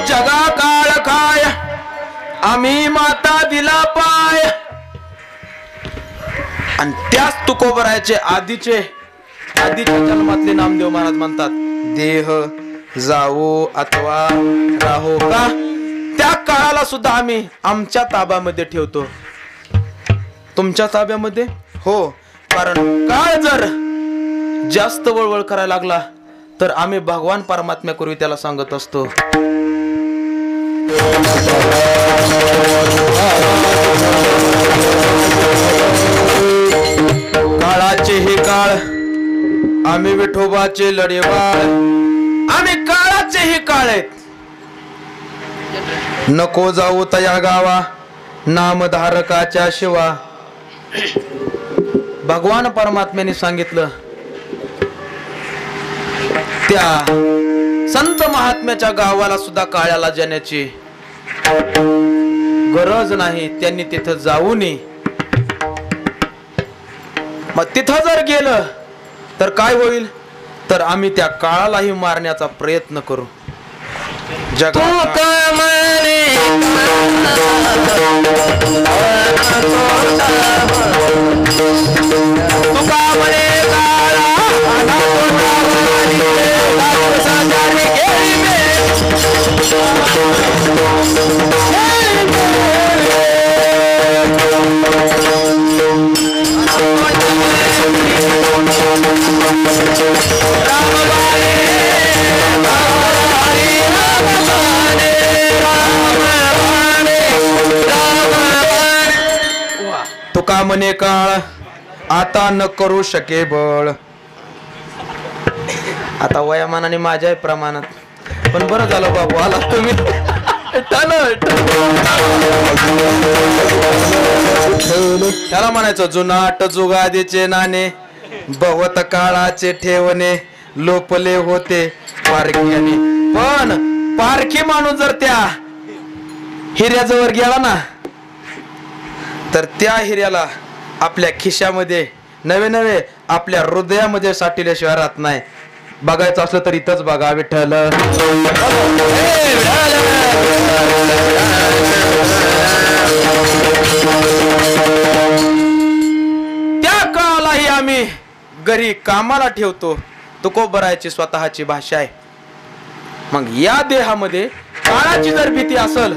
जगा काळ काय आम्ही माता दिला पाय. आणि त्याच तुकोबरायाचे आधीच्या जन्मातले नामदेव महाराज म्हणतात देह जावो अथवा राहो का त्या काळाला सुद्धा आम्ही आमच्या ताब्यामध्ये ठेवतो. तुमच्या ताब्यामध्ये हो. कारण काळ जर जास्त वळवळ करायला लागला तर आम्ही भगवान परमात्म्यापूर्वी त्याला सांगत असतो काळाचे हे काळ आम्ही विठोबाचे लढेबाळ. आम्ही काळाचे हे काळ आहेत. नको जाऊ तया गावा नामधारकाच्या शिवा. भगवान परमात्म्याने सांगितलं त्या संत महात्म्याच्या गावाला सुद्धा काळ्याला जाण्याची गरज नाही. त्यांनी तिथं जाऊ नये. मग तिथं जर गेलं तर काय होईल तर आम्ही त्या काळालाही मारण्याचा प्रयत्न करू. काळ आता न करू शके बळ. आता वयामानाने माझ्या प्रमाणात पण बरं झालं बाबू आला तुम्ही. त्याला म्हणायचं जुनाट जुगादीचे नाणे भवत काळाचे ठेवणे लोपले होते पारखी. पण पारखी माणूस जर त्या हिऱ्याजवळ गेला ना तर त्या हिऱ्याला आपल्या खिशामध्ये नवे नवे आपल्या हृदयामध्ये साठवल्याशिवाय राहत नाही. बघायचं असलं तर इथंच बघा विठ्ठल. त्या काळालाही आम्ही घरी कामाला ठेवतो. तुकोबरायची स्वतःची भाषा आहे. मग या देहामध्ये काळाची जर भीती असेल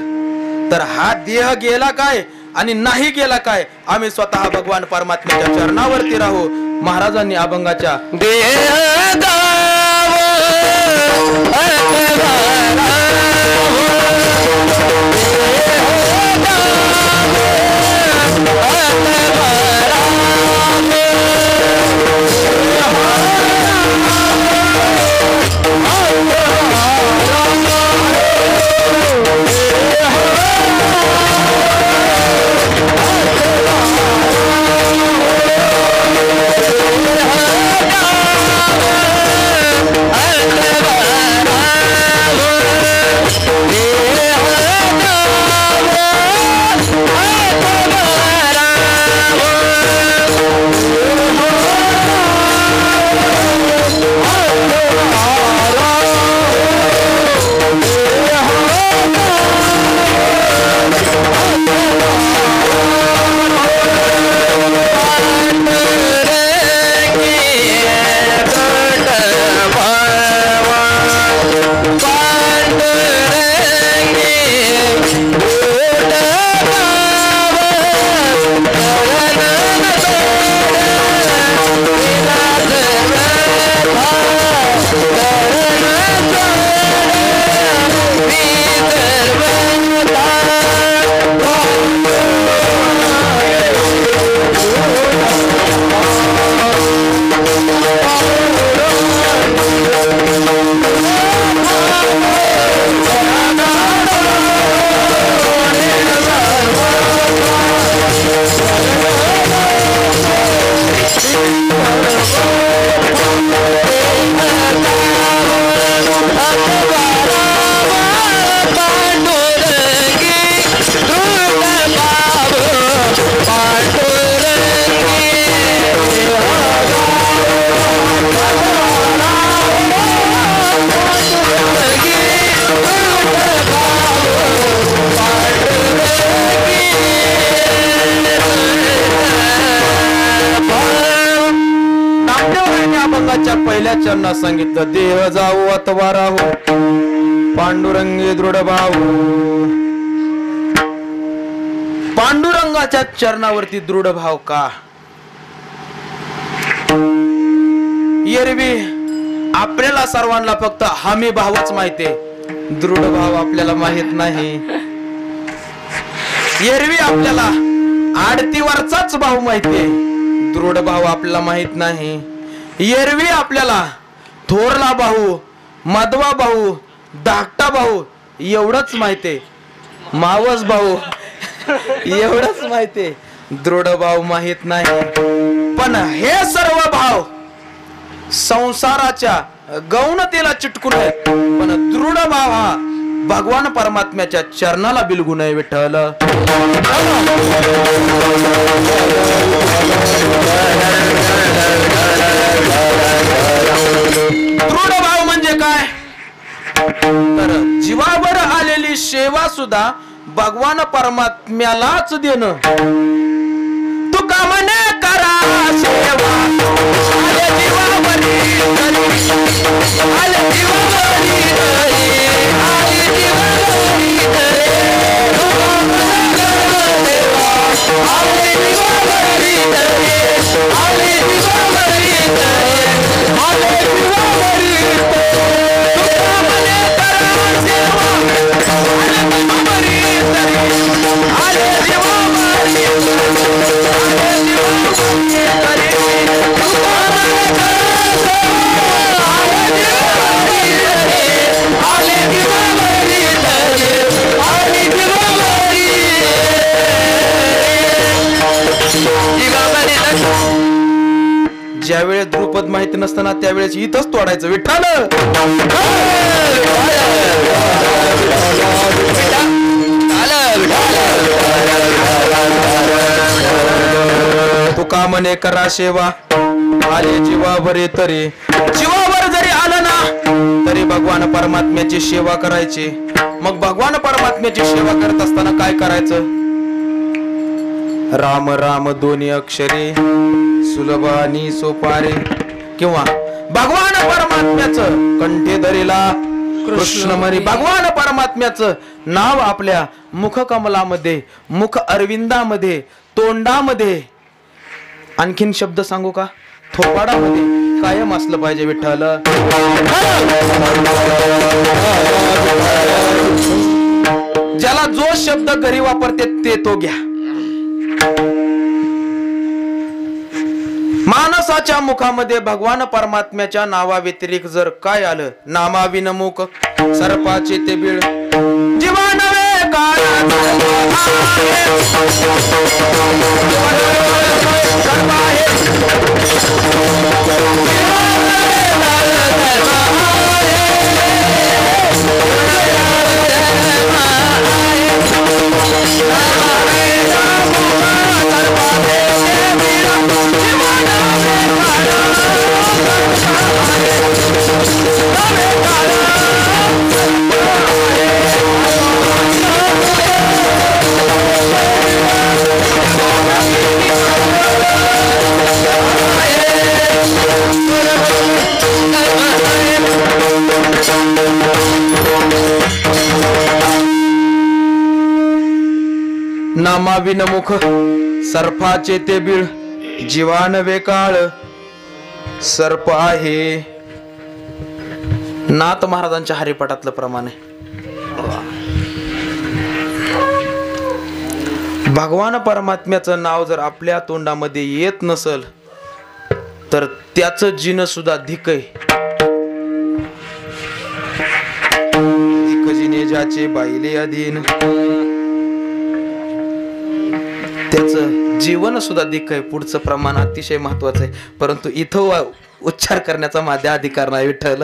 तर हा देह गेला काय आणि नाही गेला काय आम्ही स्वतः भगवान परमात्म्याच्या चरणावरती राहू. महाराजांनी अभंगाच्या पहिल्या चरणात सांगितलं देह जाऊ अथवा राहू पांडुरंगी दृढ भाऊ. पांडुरंगाच्या चरणावरती दृढ भाव का? एरवी आपल्याला सर्वांना फक्त हमी भावच माहितीये, दृढ भाव आपल्याला माहित नाही. एरवी आपल्याला आडतीवरचाच भाव माहितीये, दृढ भाव आपल्याला माहित नाही. एरवी आपल्याला थोरला भाऊ, मधवा भाऊ, धाकटा भाऊ एवढंच माहितीये, मावस भाऊ एवढंच माहितीये, दृढ भाव माहित नाही. पण हे सर्व भाव संसाराच्या गौणतेला चिटकून आहेत, पण दृढ भाव हा भगवान परमात्म्याच्या चरणाला बिलगून आहे. विठ्ठल दृढ भाव म्हणजे काय तर जीवावर आलेली सेवा सुद्धा भगवान परमात्म्यालाच देणं. तू का म्हणे करा सेवा आले जीवावरी आले जीवावरी आले जीवावरी आले जीवावरी आले जीवावरी आले जीवावरी तू का म्हणे करा सेवा आले जीवावरी आले जीवावरी आले जीवावरी ज्यावेळेस द्रुपद माहिती नसताना त्यावेळेस इथंच तोडायचं. विठ्ठल तुका म्हणे करा सेवा, आले जीवावर तरी, जीवावर जरी आलं ना तरी भगवान परमात्म्याची सेवा करायची. मग भगवान परमात्म्याची सेवा करत असताना काय करायचं? राम राम दोन्ही अक्षरे सुलभ आणि सोपारे, किंवा भगवान परमात्म्याचं कंठे धरीला कृष्ण म्हणी. भगवान परमात्म्याचं नाव आपल्या मुखकमलामध्ये, मुख अरविंदामध्ये, तोंडामध्ये, आणखीन शब्द सांगू का, थोपाडामध्ये कायम असलं पाहिजे. विठ्ठल ज्याला जो शब्द घरी वापरते ते तो घ्या. माणसाच्या मुखामध्ये भगवान परमात्म्याच्या नावा व्यतिरिक्त जर काय आलं, नामाविनमुख सर्पाचे ते बीळ, जीवानवे नामाविनमुख सर्पाचे ते बीळ, जीवानवे काळ सर्प आहे. नाथ महाराजांच्या हरिपाठातलं प्रमाण आहे. भगवान परमात्म्याचं नाव जर आपल्या तोंडामध्ये येत नसल तर त्याचं जिन सुद्धा धिक आहे. जिने ज्याचे बाईले अधीन, त्याचं जीवन सुद्धा धिक आहे. पुढचं प्रमाण अतिशय महत्वाचं आहे, परंतु इथं उच्चार करण्याचा माझा अधिकार नाही. विठ्ठल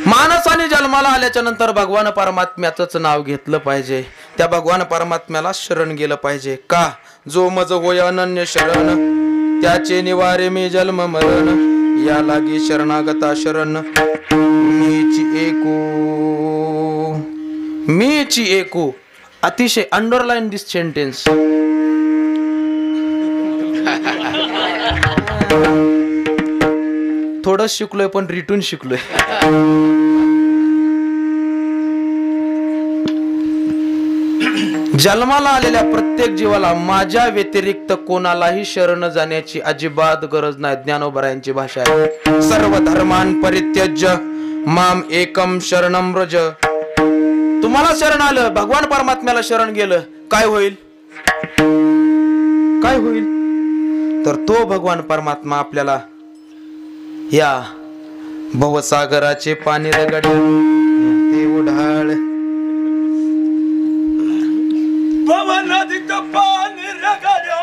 माणसाने जन्माला आल्याच्या नंतर भगवान परमात्म्याच नाव घेतलं पाहिजे. त्या भगवान परमात्म्याला शरण गेलं पाहिजे. का? जो मज होय अनन्य शरण, त्याचे निवारे मी जन्म मरण, या लागी शरणागता शरण मीची एकू. अतिशय अंडरलाईन दिस सेंटेन्स. थोडं शिकलोय पण रिटून शिकलोय. जन्माला आलेल्या प्रत्येक जीवाला माझ्या व्यतिरिक्त कोणालाही शरण जाण्याची अजिबात गरज नाही. ज्ञानोबरायांची भाषा आहे. सर्व धर्मान परित्यज्य माम एकम शरणम व्रज. तुम्हाला शरण आलं, भगवान परमात्म्याला शरण गेलं, काय होईल? काय होईल? तर तो भगवान परमात्मा आपल्याला या भवसागराचे पाणी रगडे ते उढाळ, भवनदीचं पाणी रगड्या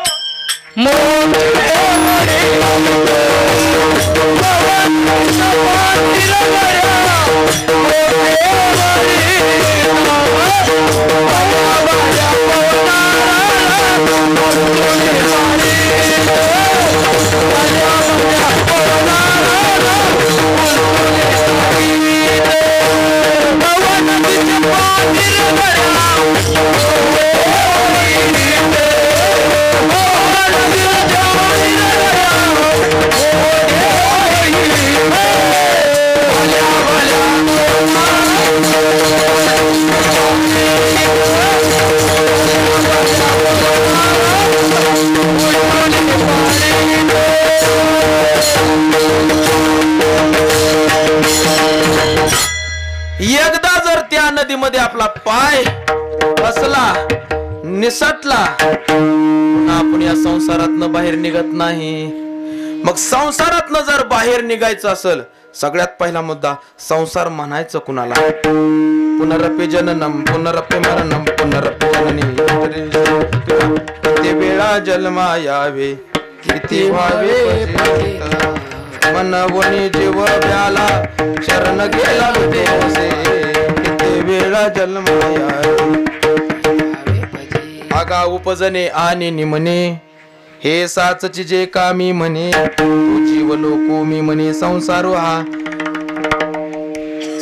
एकदा जर त्या नदीमध्ये आपला पाय फसला, निसटला, आपण या संसारातनं बाहेर निघत नाही. मग संसारातनं जर बाहेर निघायचं असेल, सगळ्यात पहिला मुद्दा संसार म्हणायचं कुणाला? पुनरपि जननम पुनरपि मरणम पुनरपि जननी किती वेळा जन्मा यावे किती व्हावे पतित मनवणी जीव व्याला शरण गेला देवसे किती वेळा जन्मा यावे आगा उपजने आणि निमने हे साचची जे कामी म्हणे तू जीव लोको मी म्हणे संसार हा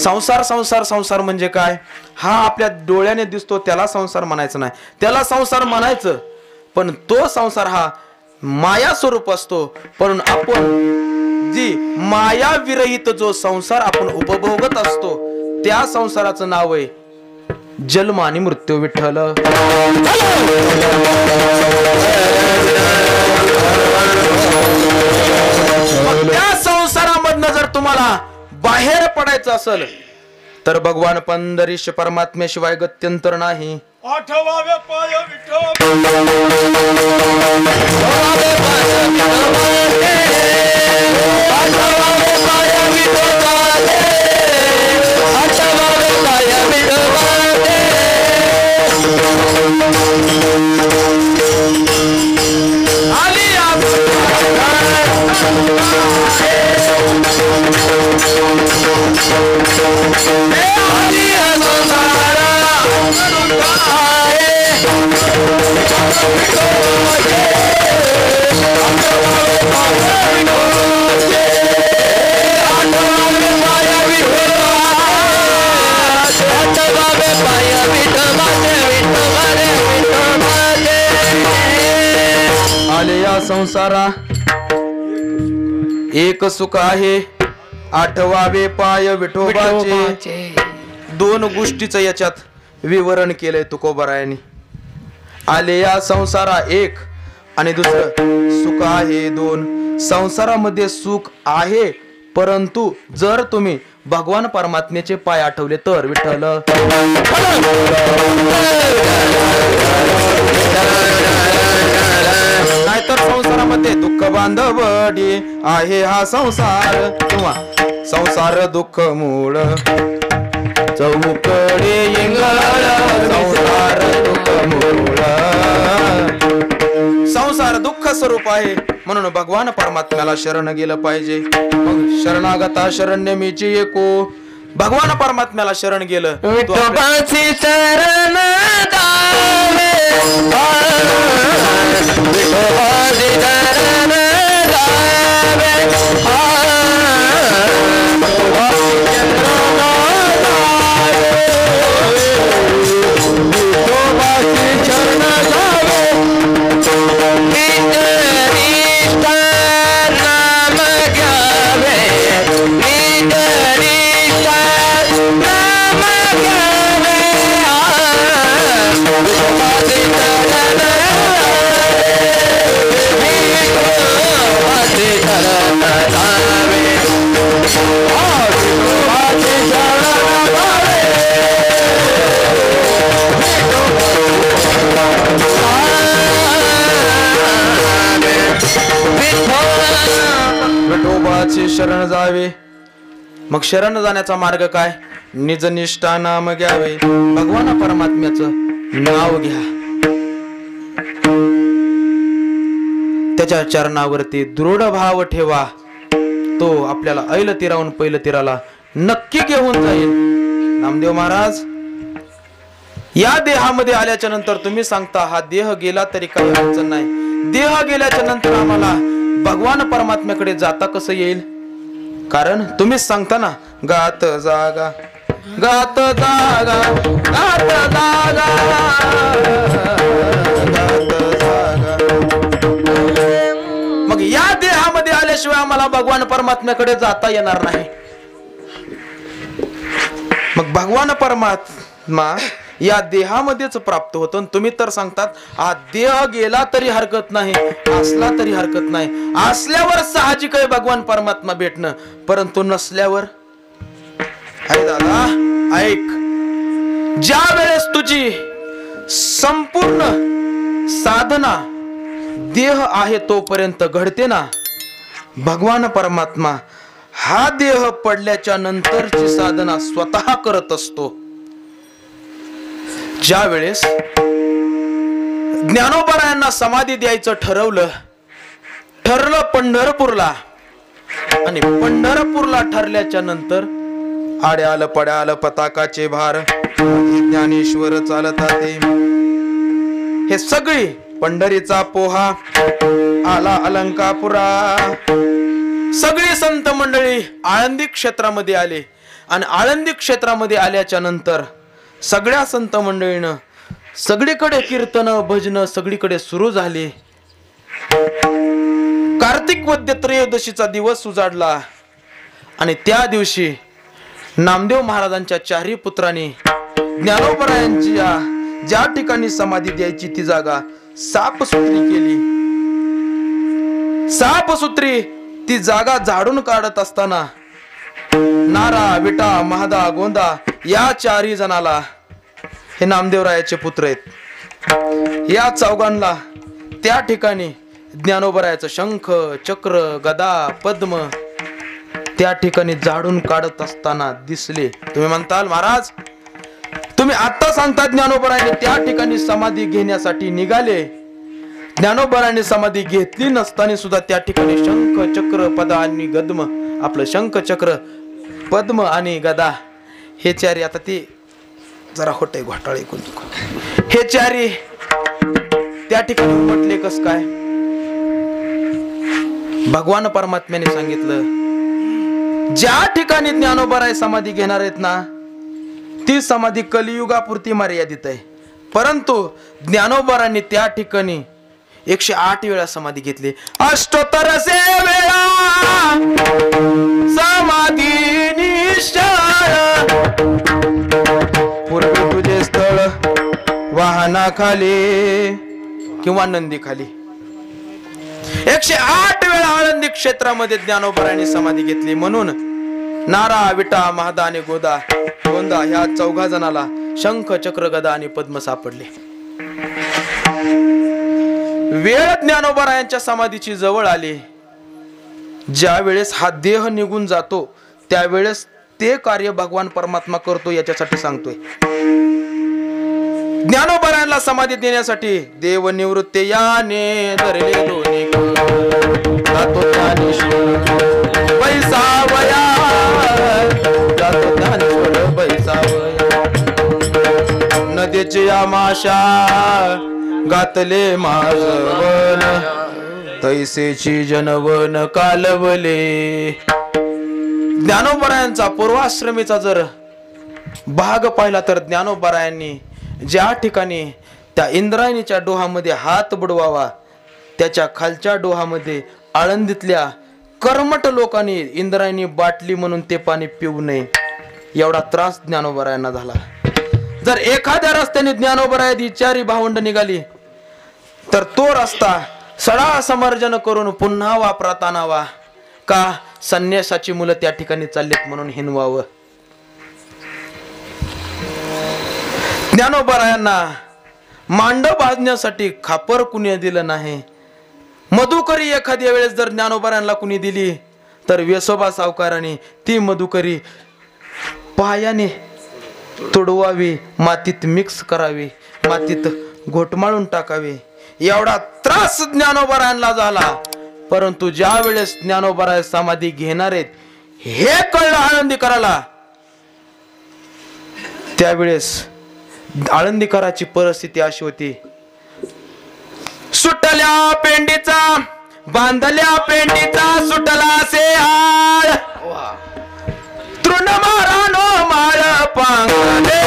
संसार संसार संसार म्हणजे काय हा आपल्या डोळ्याने दिसतो त्याला संसार म्हणायचं नाही त्याला संसार म्हणायचं पण तो संसार हा माया स्वरूप असतो पण आपण जी माया विरहित जो संसार आपण उपभोगत असतो त्या संसाराचं नाव आहे जन्म आणि मृत्यू विठ्ठल त्या संसारामधनं जर तुम्हाला बाहेर पडायचं असेल तर भगवान पंढरीश परमात्म्याशिवाय गत्यंतर नाही आठवावे पाय विठो आले या संसारा एक सुख आहे आठवावे पाय विठोबाचे दोन गोष्टीचं याच्यात विवरण केलंय तुकोबारायांनी आले या संसारा एक आणि दुसरं सुख आहे दोन संसारामध्ये सुख आहे परंतु जर तुम्ही भगवान परमात्म्याचे पाय आठवले तर विठ्ठल नाहीतर संसारामध्ये दुःख बांधवडी आहे हा संसार किंवा संसार दुःख मूळ चौकडे संसार दुःख मूळ संसार दुःख स्वरूप आहे म्हणून भगवान परमात्म्याला शरण गेलं पाहिजे मग शरणागता शरण्य मीची एको भगवान परमात्म्याला शरण गेलं विठोबाची शरण जावे विठोबाची शरण जावे विठोबाची शरण जावे नाम घ्यावे विठोबाची शरण जावे मग शरण जाण्याचा मार्ग काय निजनिष्ठा नाम घ्यावे भगवान परमात्म्याचं नाव घ्या त्याच्या चरणावरती दृढ भाव ठेवा तो आपल्याला ऐल तीराहून पैल तीराला नक्की घेऊन जाईल नामदेव महाराज या देहामध्ये आल्याच्या नंतर तुम्ही सांगता हा देह गेला तरी काही अडचण नाही देह गेल्याच्या नंतर आम्हाला भगवान परमात्म्याकडे जाता कसं येईल कारण तुम्हीच सांगता ना गात जागा गात जागा गात जागा गात जागा मग या देहामध्ये आल्याशिवाय आम्हाला भगवान परमात्म्याकडे जाता येणार नाही मग भगवान परमात्मा या देहामध्येच प्राप्त होतो तुम्ही तर सांगतात हा देह गेला तरी हरकत नाही असला तरी हरकत नाही असल्यावर साहजिक आहे भगवान परमात्मा भेटणं परंतु नसल्यावर अरे दादा ऐक ज्या वेळेस तुझी संपूर्ण साधना देह आहे तोपर्यंत घडते ना भगवान परमात्मा हा देह पडल्याच्या नंतरची साधना स्वतः करत असतो ज्या वेळेस ज्ञानोबरायांना समाधी द्यायचं ठरलं पंढरपूरला, आणि पंढरपूरला ठरल्याच्या नंतर आड्याल पड्याल पताकाचे भार ज्ञानेश्वर चालताते. हे सगळी पंढरीचा पोहा आला अलंकापुरा. सगळी संत मंडळी आळंदी क्षेत्रामध्ये आले, आणि आळंदी क्षेत्रामध्ये आल्याच्या नंतर सगळ्या संत मंडळीनं सगळीकडे कीर्तन भजन सगळीकडे सुरू झाले. कार्तिक वद्य त्रयोदशीचा दिवस उजाडला, आणि त्या दिवशी नामदेव महाराजांच्या चारही पुत्रांनी ज्ञानोबरायांची ज्या ठिकाणी समाधी द्यायची ती जागा सापसूत्री केली. सापसूत्री ती जागा झाडून काढत असताना नारा विटा महादा गोंदा या चारही जणाला, हे नामदेवरायाचे पुत्र आहेत, या चौघांना त्या ठिकाणी ज्ञानोबरायाचं शंख चक्र गदा पद्म त्या ठिकाणी झाडून काढत असताना दिसले. तुम्ही म्हणताल महाराज तुम्ही आता सांगता ज्ञानोबरायाने त्या ठिकाणी समाधी घेण्यासाठी निघाले. ज्ञानोबरायाने समाधी घेतली नसताना सुद्धा त्या ठिकाणी शंख चक्र पदा आणि गदम, आपलं शंख चक्र पद्म आणि गदा हे चारी, आता ते जरा होते घोटाळे हे चारी त्या ठिकाणी उमटले. कस काय? भगवान परमात्म्याने सांगितलं ज्या ठिकाणी ज्ञानोबराय समाधी घेणार आहेत ना ती समाधी कलियुगापुरती मर्यादित आहे, परंतु ज्ञानोबरांनी त्या ठिकाणी 108 वेळा समाधी घेतली. अष्टोत्तर से वेळा समाधी निश्चय, पूर्वी तुझे स्थळ वाहनाखाली किंवा नंदी खाली. 108 वेळा आळंदी क्षेत्रामध्ये ज्ञानोबरांनी समाधी घेतली. म्हणून नारा विटा महादा आणि गोंदा ह्या चौघा जणाला शंख चक्र गदा आणि पद्म सापडले. वेळ ज्ञानोबरायांच्या समाधीची जवळ आली. ज्या वेळेस हा देह निघून जातो त्यावेळेस ते कार्य भगवान परमात्मा करतो याच्यासाठी सांगतोय. ज्ञानोबरायांना समाधी देण्यासाठी देव निवृत्ते याने धरले दोन्ही जातो ज्ञानेश्वर बैसावया, जातो ज्ञानेश्वर बैसावया. नदीचे आमाशा गातले माझवन, तैसेची जनवन कालवले. ज्ञानोबरायांचा पूर्वाश्रमीचा जर भाग पाहिला तर ज्ञानोबरायांनी ज्या ठिकाणी त्या इंद्रायणीच्या डोहामध्ये हात बुडवावा त्याच्या खालच्या डोहामध्ये आळंदीतल्या कर्मठ लोकांनी इंद्रायणी बाटली म्हणून ते पाणी पिऊ नये एवढा त्रास ज्ञानोबरायांना झाला. जर एखाद्या रस्त्याने ज्ञानोबरायात विचारी भावंड निघाली तर तो रस्ता सडा समर्जन करून पुन्हा वापरात आणावा, का संन्यासाची मुलं त्या ठिकाणी चाललेत म्हणून हिनवावं. ज्ञानोबरायांना मांड बांधण्यासाठी खापर कुणी दिलं नाही. मधुकरी एखाद्या वेळेस जर ज्ञानोबरायांना कुणी दिली तर वेसोबा सावकाराने ती मधुकरी पायाने तुडवावी, मातीत मिक्स करावी, मातीत घोटमाळून टाकावी. एवढा त्रास ज्ञानोबरायांना झाला. परंतु ज्या वेळेस ज्ञानोबराय समाधी घेणार आहेत हे कळलं आळंदीकराला, त्यावेळेस आळंदीकराची परिस्थिती अशी होती. सुटल्या पेंडीचा बांधल्या पेंडीचा सुटला से हाळ, तृण मारानो माळ पांगले,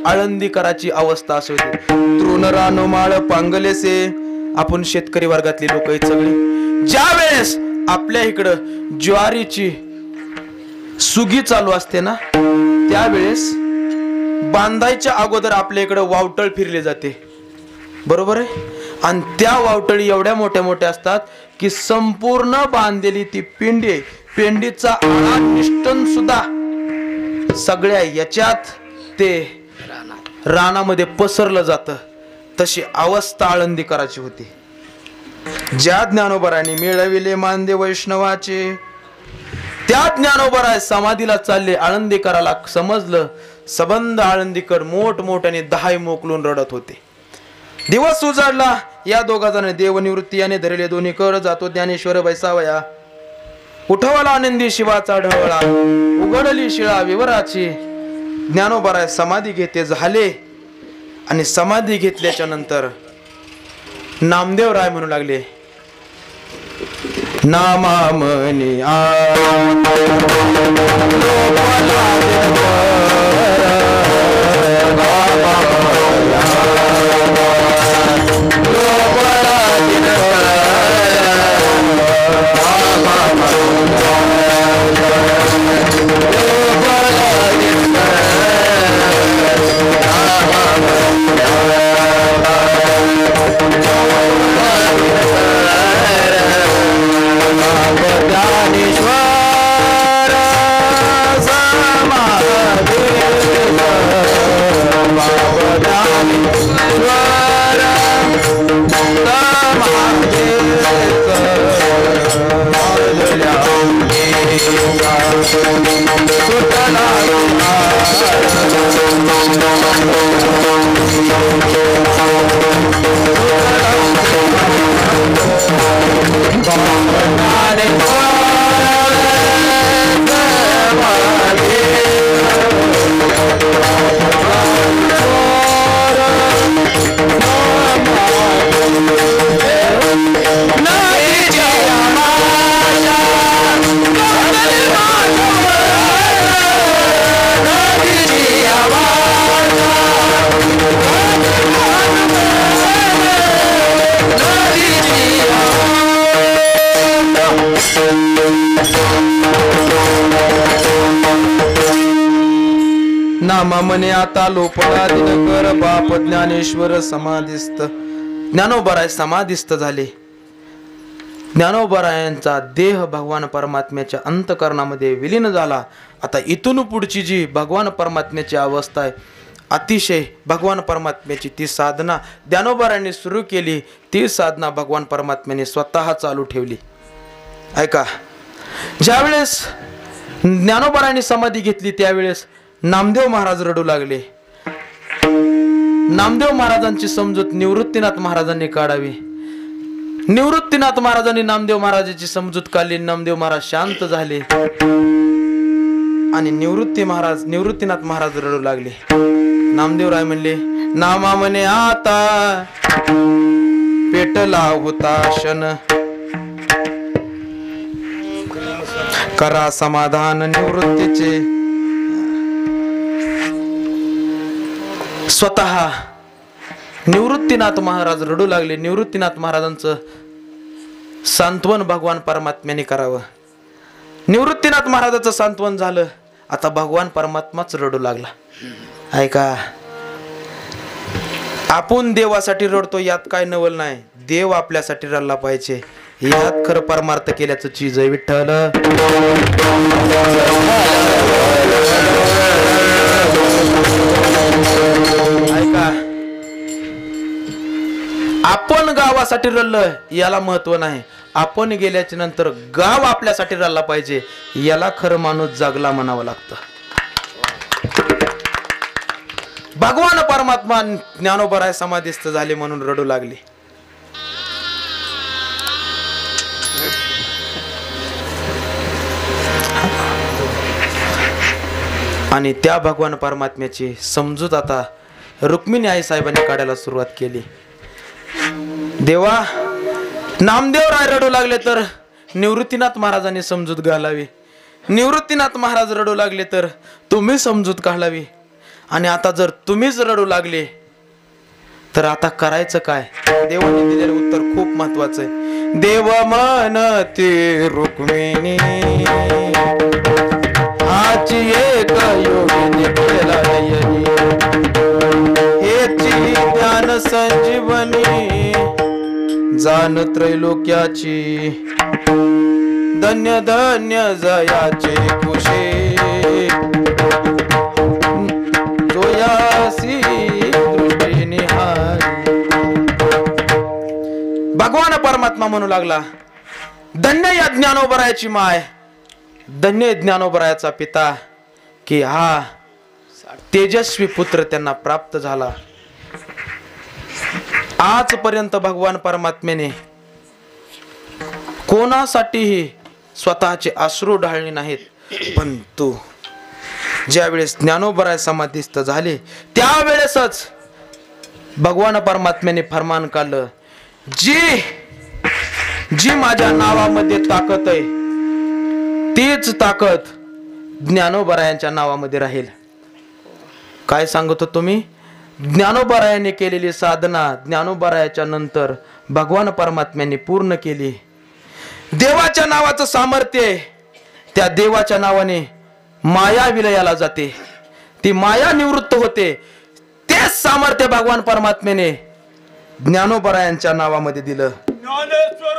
आळंदीकराची अवस्था अशी होती. तृणरानो माळ पांगलेसे. आपण शेतकरी वर्गातली लोक आहेत सगळी. ज्या वेळेस आपल्या इकडं ज्वारीची सुगी चालू असते ना, त्यावेळेस बांधायच्या अगोदर आपल्या इकडं वावटळ फिरले जाते, बरोबर आहे. आणि त्या वावटळी एवढ्या मोठ्या मोठ्या असतात की संपूर्ण बांधलेली ती पेंडी, पेंडीचा आळा निष्ठन सुद्धा सगळ्या याच्यात ते रानामध्ये पसरलं जातं. तशी अवस्था आळंदीकराची होती. ज्या ज्ञानोबरांनी मिळविले मानदे वैष्णवाचे, त्या ज्ञानोबराय समाधीला चालले. आळंदीकराला समजलं. सबंध आळंदीकर मोठमोठ्याने दहाई मोकलून रडत होते. दिवस उजाडला. या दोघा जण देवनिवृत्ती याने धरले दोन्ही कर. जातो ज्ञानेश्वर बैसावया. उठवला आनंदी शिवाचा ढवळा. उघडली शिळा विवराची. ज्ञानोबराय समाधी घेते झाले. आणि समाधी घेतल्याच्या नंतर नामदेव राय म्हणू लागले, नामामनी नामामने आता लोपला दिनकर. बाप ज्ञानेश्वर समाधिस्थ. ज्ञानोबराय समाधिस्थ झाले. ज्ञानोबरायांचा देह भगवान परमात्म्याच्या अंतकरणामध्ये विलीन झाला. आता इथून पुढची जी भगवान परमात्म्याची अवस्था आहे, अतिशय भगवान परमात्म्याची ती साधना ज्ञानोबरायांनी सुरू केली. ती साधना भगवान परमात्म्याने स्वतः चालू ठेवली. ऐका, ज्यावेळेस ज्ञानोबरायांनी समाधी घेतली त्यावेळेस नामदेव महाराज रडू लागले. नामदेव महाराजांची समजूत निवृत्तीनाथ महाराजांनी काढावी. निवृत्तीनाथ महाराजांनी नामदेव महाराजांची समजूत काढली. नामदेव महाराज शांत झाले आणि निवृत्तीनाथ महाराज रडू लागले. नामदेव राय म्हणले, नामा म्हणे आता पेटला होता शन. करा समाधान निवृत्तीचे. स्वतः निवृत्तीनाथ महाराज रडू लागले. निवृत्तीनाथ महाराजांचं सांत्वन भगवान परमात्म्याने करावं. निवृत्तीनाथ महाराजांचं सांत्वन झालं. आता भगवान परमात्माच रडू लागला. ऐका, आपण देवासाठी रडतो यात काय नवल नाही. देव आपल्यासाठी रडला पाहिजे यात खरं परमार्थ केल्याचं चीज आहे. विठ्ठल ऐका, आपण गावासाठी रडलोय याला महत्व नाही. आपण गेल्याच्या नंतर गाव आपल्यासाठी रडला पाहिजे याला खरं माणूस जगला म्हणावं लागतं. भगवान परमात्मा ज्ञानोबराय समाधिस्थ झाले म्हणून रडू लागले. आणि त्या भगवान परमात्म्याची समजूत आता रुक्मिणी आई साहेबांनी काढायला सुरुवात केली. देवा, नामदेव राय रडू लागले तर निवृत्तीनाथ महाराजांनी समजूत घालावी. निवृत्तीनाथ महाराज रडू लागले तर तुम्ही समजूत काढावी. आणि आता जर तुम्हीच रडू लागले तर आता करायचं काय? देवाने दिलेलं उत्तर खूप महत्वाचं आहे. देव म्हणते रुक्मिणी हाची एक योगिनी केला यनी, हेची ज्ञान संजीवनी जाण त्रैलोक्याची, धन्य धन्य जयाचे कुशे जोयासी दृष्टी निहारी. भगवान परमात्मा म्हणू लागला, धन्य या ज्ञानोबरायाची माय, धन्य ज्ञानोबरायाचा पिता की हा तेजस्वी पुत्र त्यांना प्राप्त झाला. आजपर्यंत भगवान परमात्म्याने कोणासाठीही स्वतःचे अश्रू ढाळले नाहीत, पण तू ज्यावेळेस ज्ञानोबराय समाधीस्थ झाले त्यावेळेसच भगवान परमात्म्याने फरमान काढलं, जी माझ्या नावामध्ये ताकद आहे तीच ताकद ज्ञानोबरायांच्या नावामध्ये राहील. काय सांगतो तुम्ही? ज्ञानोबरायाने केलेली साधना ज्ञानोबरायाच्या नंतर भगवान परमात्म्याने पूर्ण केली. देवाच्या नावाचं सामर्थ्य, त्या देवाच्या नावाने माया विलयाला जाते, ती माया निवृत्त होते. तेच सामर्थ्य भगवान परमात्म्याने ज्ञानोबरायांच्या नावामध्ये दिलं. ज्ञानेश्वर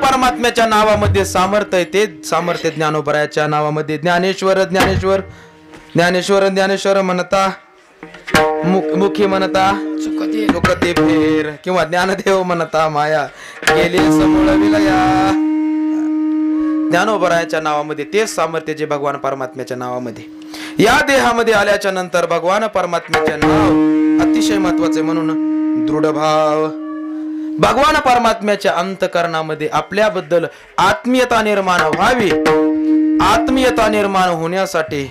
परमात्म्याच्या नावामध्ये सामर्थ्य आहे, ते सामर्थ्य ज्ञानोबरायाच्या नावामध्ये. ज्ञानेश्वर ज्ञानेश्वर ज्ञानेश्वर ज्ञानेश्वर म्हणता मुखी म्हणता चुकते फेर, किंवा ज्ञानदेव म्हणता माया गेली समूळ विलया. ज्ञानोबरायाच्या नावामध्ये तेच सामर्थ्य जे भगवान परमात्म्याच्या नावामध्ये. या देहामध्ये आल्याच्या नंतर भगवान परमात्म्याचे नाव अतिशय महत्वाचे, म्हणून दृढ भाव. भगवान परमात्म्याच्या अंतकरणामध्ये आपल्याबद्दल आत्मीयता निर्माण व्हावी. आत्मीयता निर्माण होण्यासाठी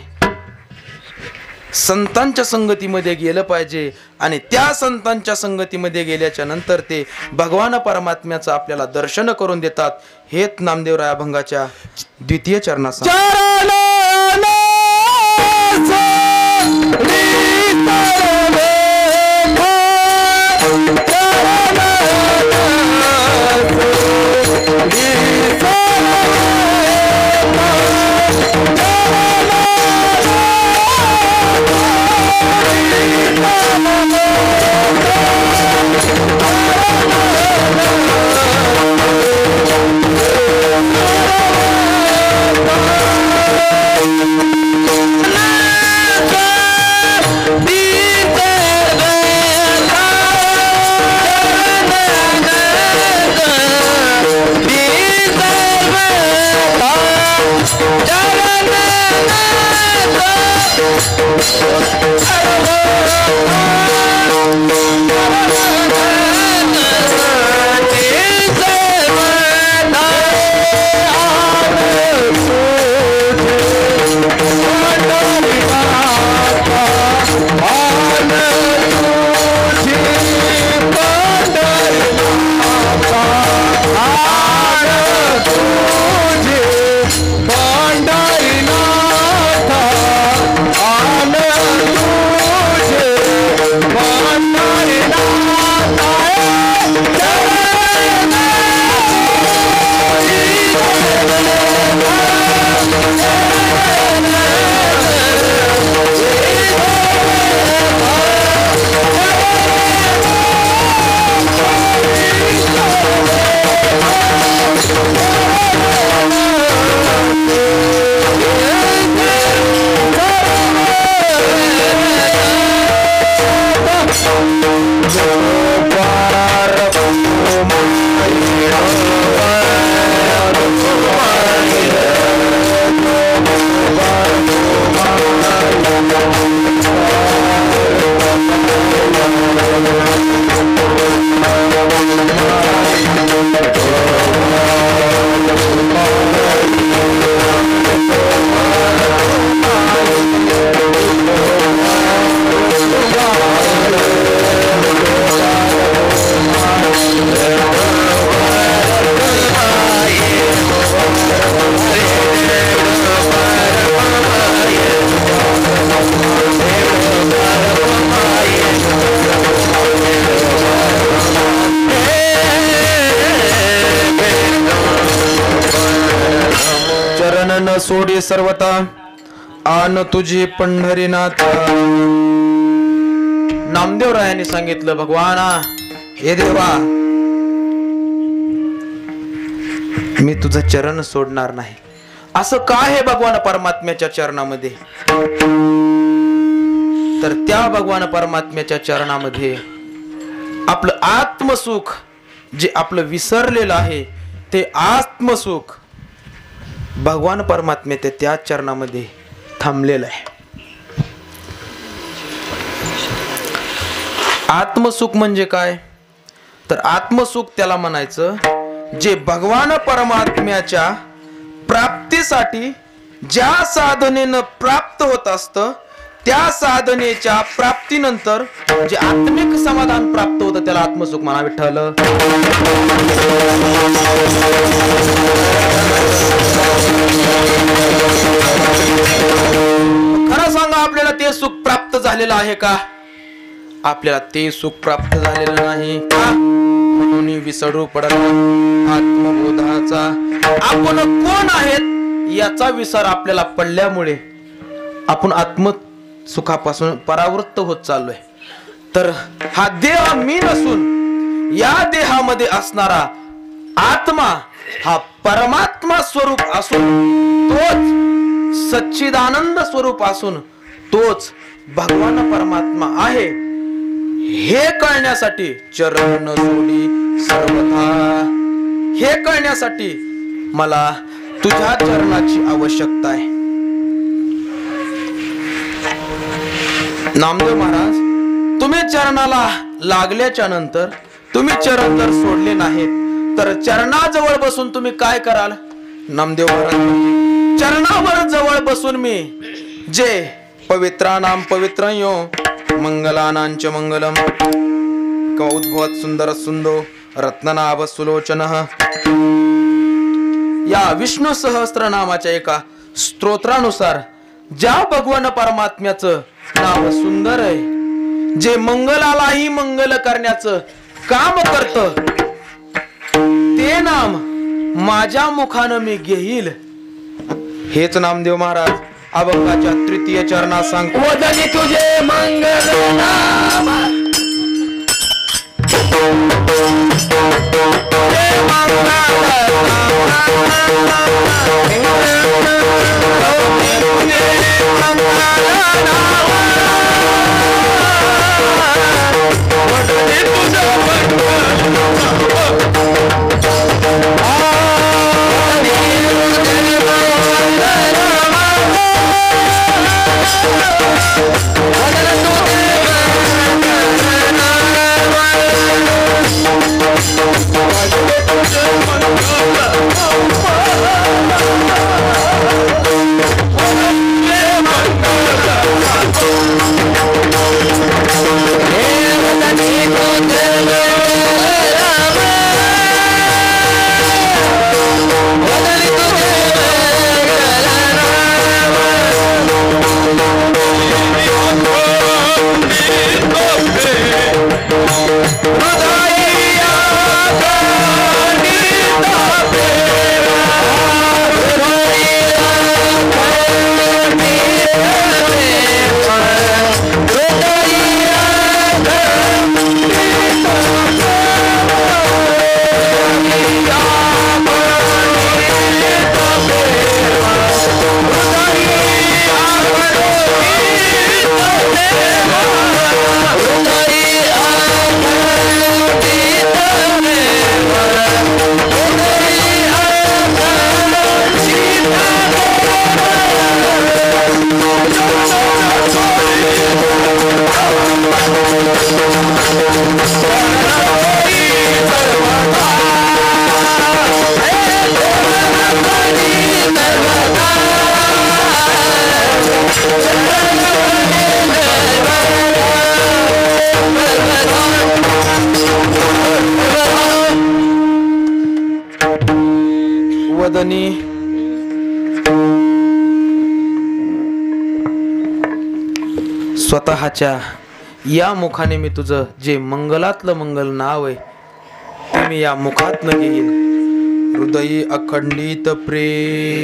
संतांच्या संगतीमध्ये गेलं पाहिजे, आणि त्या संतांच्या संगतीमध्ये गेल्याच्या नंतर ते भगवान परमात्म्याचं आपल्याला दर्शन करून देतात. हेच नामदेवराय अभंगाच्या द्वितीय चरणात Oh न सोडी सर्वता आन तुझी पंढरीनाथ. नामदेवरायांनी सांगितलं, भगवाना हे देवा, मी तुझं चरण सोडणार नाही. असं का आहे भगवान परमात्म्याच्या चरणामध्ये? तर त्या भगवान परमात्म्याच्या चरणामध्ये आपलं आत्मसुख जे आपलं विसरलेलं आहे ते आत्मसुख भगवान परमात्म्याच्या त्या चरणामध्ये थांबलेलं आहे. आत्मसुख म्हणजे काय? तर आत्मसुख त्याला म्हणायचं जे भगवान परमात्म्याच्या प्राप्तीसाठी ज्या साधनेनं प्राप्त होत असतं, त्या साधनेच्या प्राप्तीनंतर जे आत्मिक समाधान प्राप्त होतं त्याला आत्मसुख म्हणा. विठ्ठल खरं सांगा, आपल्याला ते सुख प्राप्त झालेलं आहे का? आपल्याला ते सुख प्राप्त झालेलं नाही का? म्हणून विसरू पडला आत्मबोधाचा. आपण कोण आहेत याचा विसर आपल्याला पडल्यामुळे आपण आत्म सुखापासून परावृत्त होत चाललोय. तर हा देह मी नसून या देहामध्ये असणारा आत्मा हा परमात्मा स्वरूप असून, तोच सच्चिदानंद स्वरूप असून, तोच भगवान परमात्मा आहे हे कळण्यासाठी चरण सोडी सर्वथा, हे कळण्यासाठी मला तुझ्या चरणाची आवश्यकता आहे. नामदेव महाराज, तुम्ही चरणाला लागल्याच्या नंतर तुम्ही चरण जर सोडले नाहीत तर चरणाजवळ बसून तुम्ही काय कराल? नामदेव महाराज, चरणावर जवळ बसून मी जे पवित्रानाम पवित्रयो मंगलानांच मंगलम कौद्भवत सुंदर सुंदो रत्ननाभ सुलोचनः या विष्णू सहस्त्र नामाच्या एका स्तोत्रानुसार ज्या भगवान परमात्म्याचं नाव सुंदर आहे, जे मंगलालाही मंगल करण्याचं काम करतं, ते नाम माझ्या मुखानं मी घेईल. हेच नामदेव महाराज अभंगाच्या तृतीय चरणात सांगतो. वदनी तुझे मंगल नाम वचनी स्वतःच्या या मुखाने मी तुझं जे मंगलातलं मंगल नाव आहे ते मी या मुखातनं घेईन. हृदयी अखंडित प्रेम.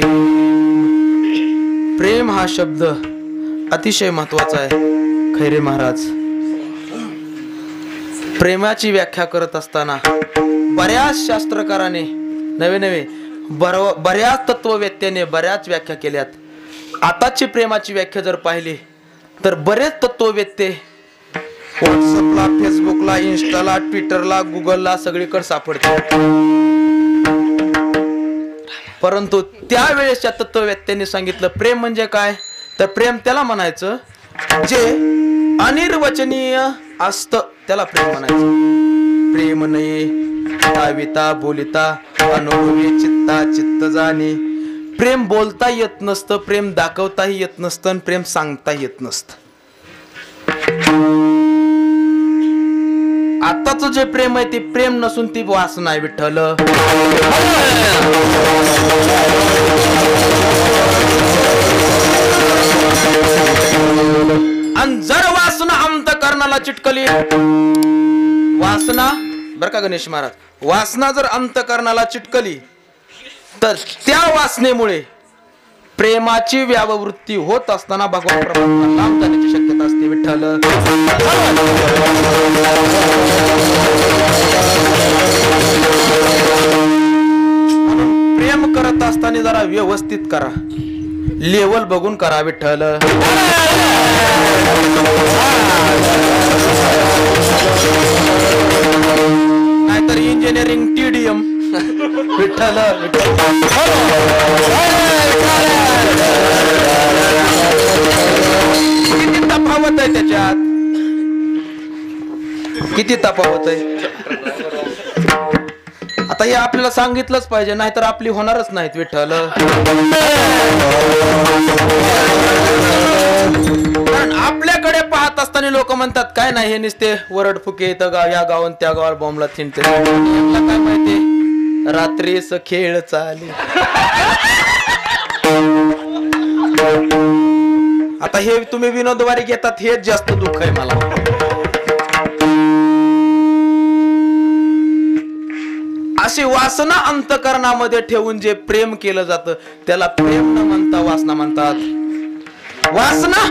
प्रेम हा शब्द अतिशय महत्वाचा आहे. खैरे महाराज प्रेमाची व्याख्या करत असताना बऱ्याच शास्त्रकाराने नवे बऱ्याच तत्ववेत्याने बऱ्याच व्याख्या केल्यात. आताची प्रेमाची व्याख्या जर पाहिली तर बरेच तत्ववेत्ते व्हॉट्सअपला, फेसबुकला, इंस्टाला, ट्विटरला, गुगलला सगळीकडे सापडतात. परंतु त्यावेळेसच्या तत्ववेत्यांनी सांगितलं प्रेम म्हणजे काय, तर प्रेम त्याला म्हणायचं जे अनिर्वचनीय असतं त्याला प्रेम म्हणायचं. प्रेम नये दाविता बोलिता अनुभवी चित्ता चित्त जाणे. प्रेम बोलता येत नसतं, प्रेम दाखवताही येत नसतं आणि प्रेम सांगता येत नसतं. आताच जे प्रेम आहे ते प्रेम नसून ती वासना आहे. विठ्ठल आणि जर वासना अंतःकरणाला चिटकली, वासना बर का गणेश महाराज, वासना जर अंतःकरणाला चिटकली तर त्या वासनेमुळे प्रेमाची व्याववृत्ती होत असताना भगवान परमात्मा लांब जाण्याची शक्यता असते. विठ्ठल प्रेम करत असताना जरा व्यवस्थित करा, लेवल बघून करा. विठ्ठल नाहीतर इंजिनिअरिंग TDM. विठ्ठल किती तफावत आहे त्याच्यात, किती तफावत आहे. आता हे आपल्याला सांगितलंच पाहिजे, नाहीतर आपली होणारच नाहीत. विठ्ठल कारण आपल्याकडे पाहत असताना लोक म्हणतात काय नाही हे नुसते वरड फुके या गावात त्या गावाला बॉम्बला थिंडते. काय माहिती रात्रीच खेळ चाले. आता हे तुम्ही विनोदवारी घेतात हेच जास्त दुःख आहे मला. अशी वासना अंतःकरणामध्ये ठेवून जे प्रेम केलं जातं त्याला प्रेम न म्हणता वासना म्हणतात. वासना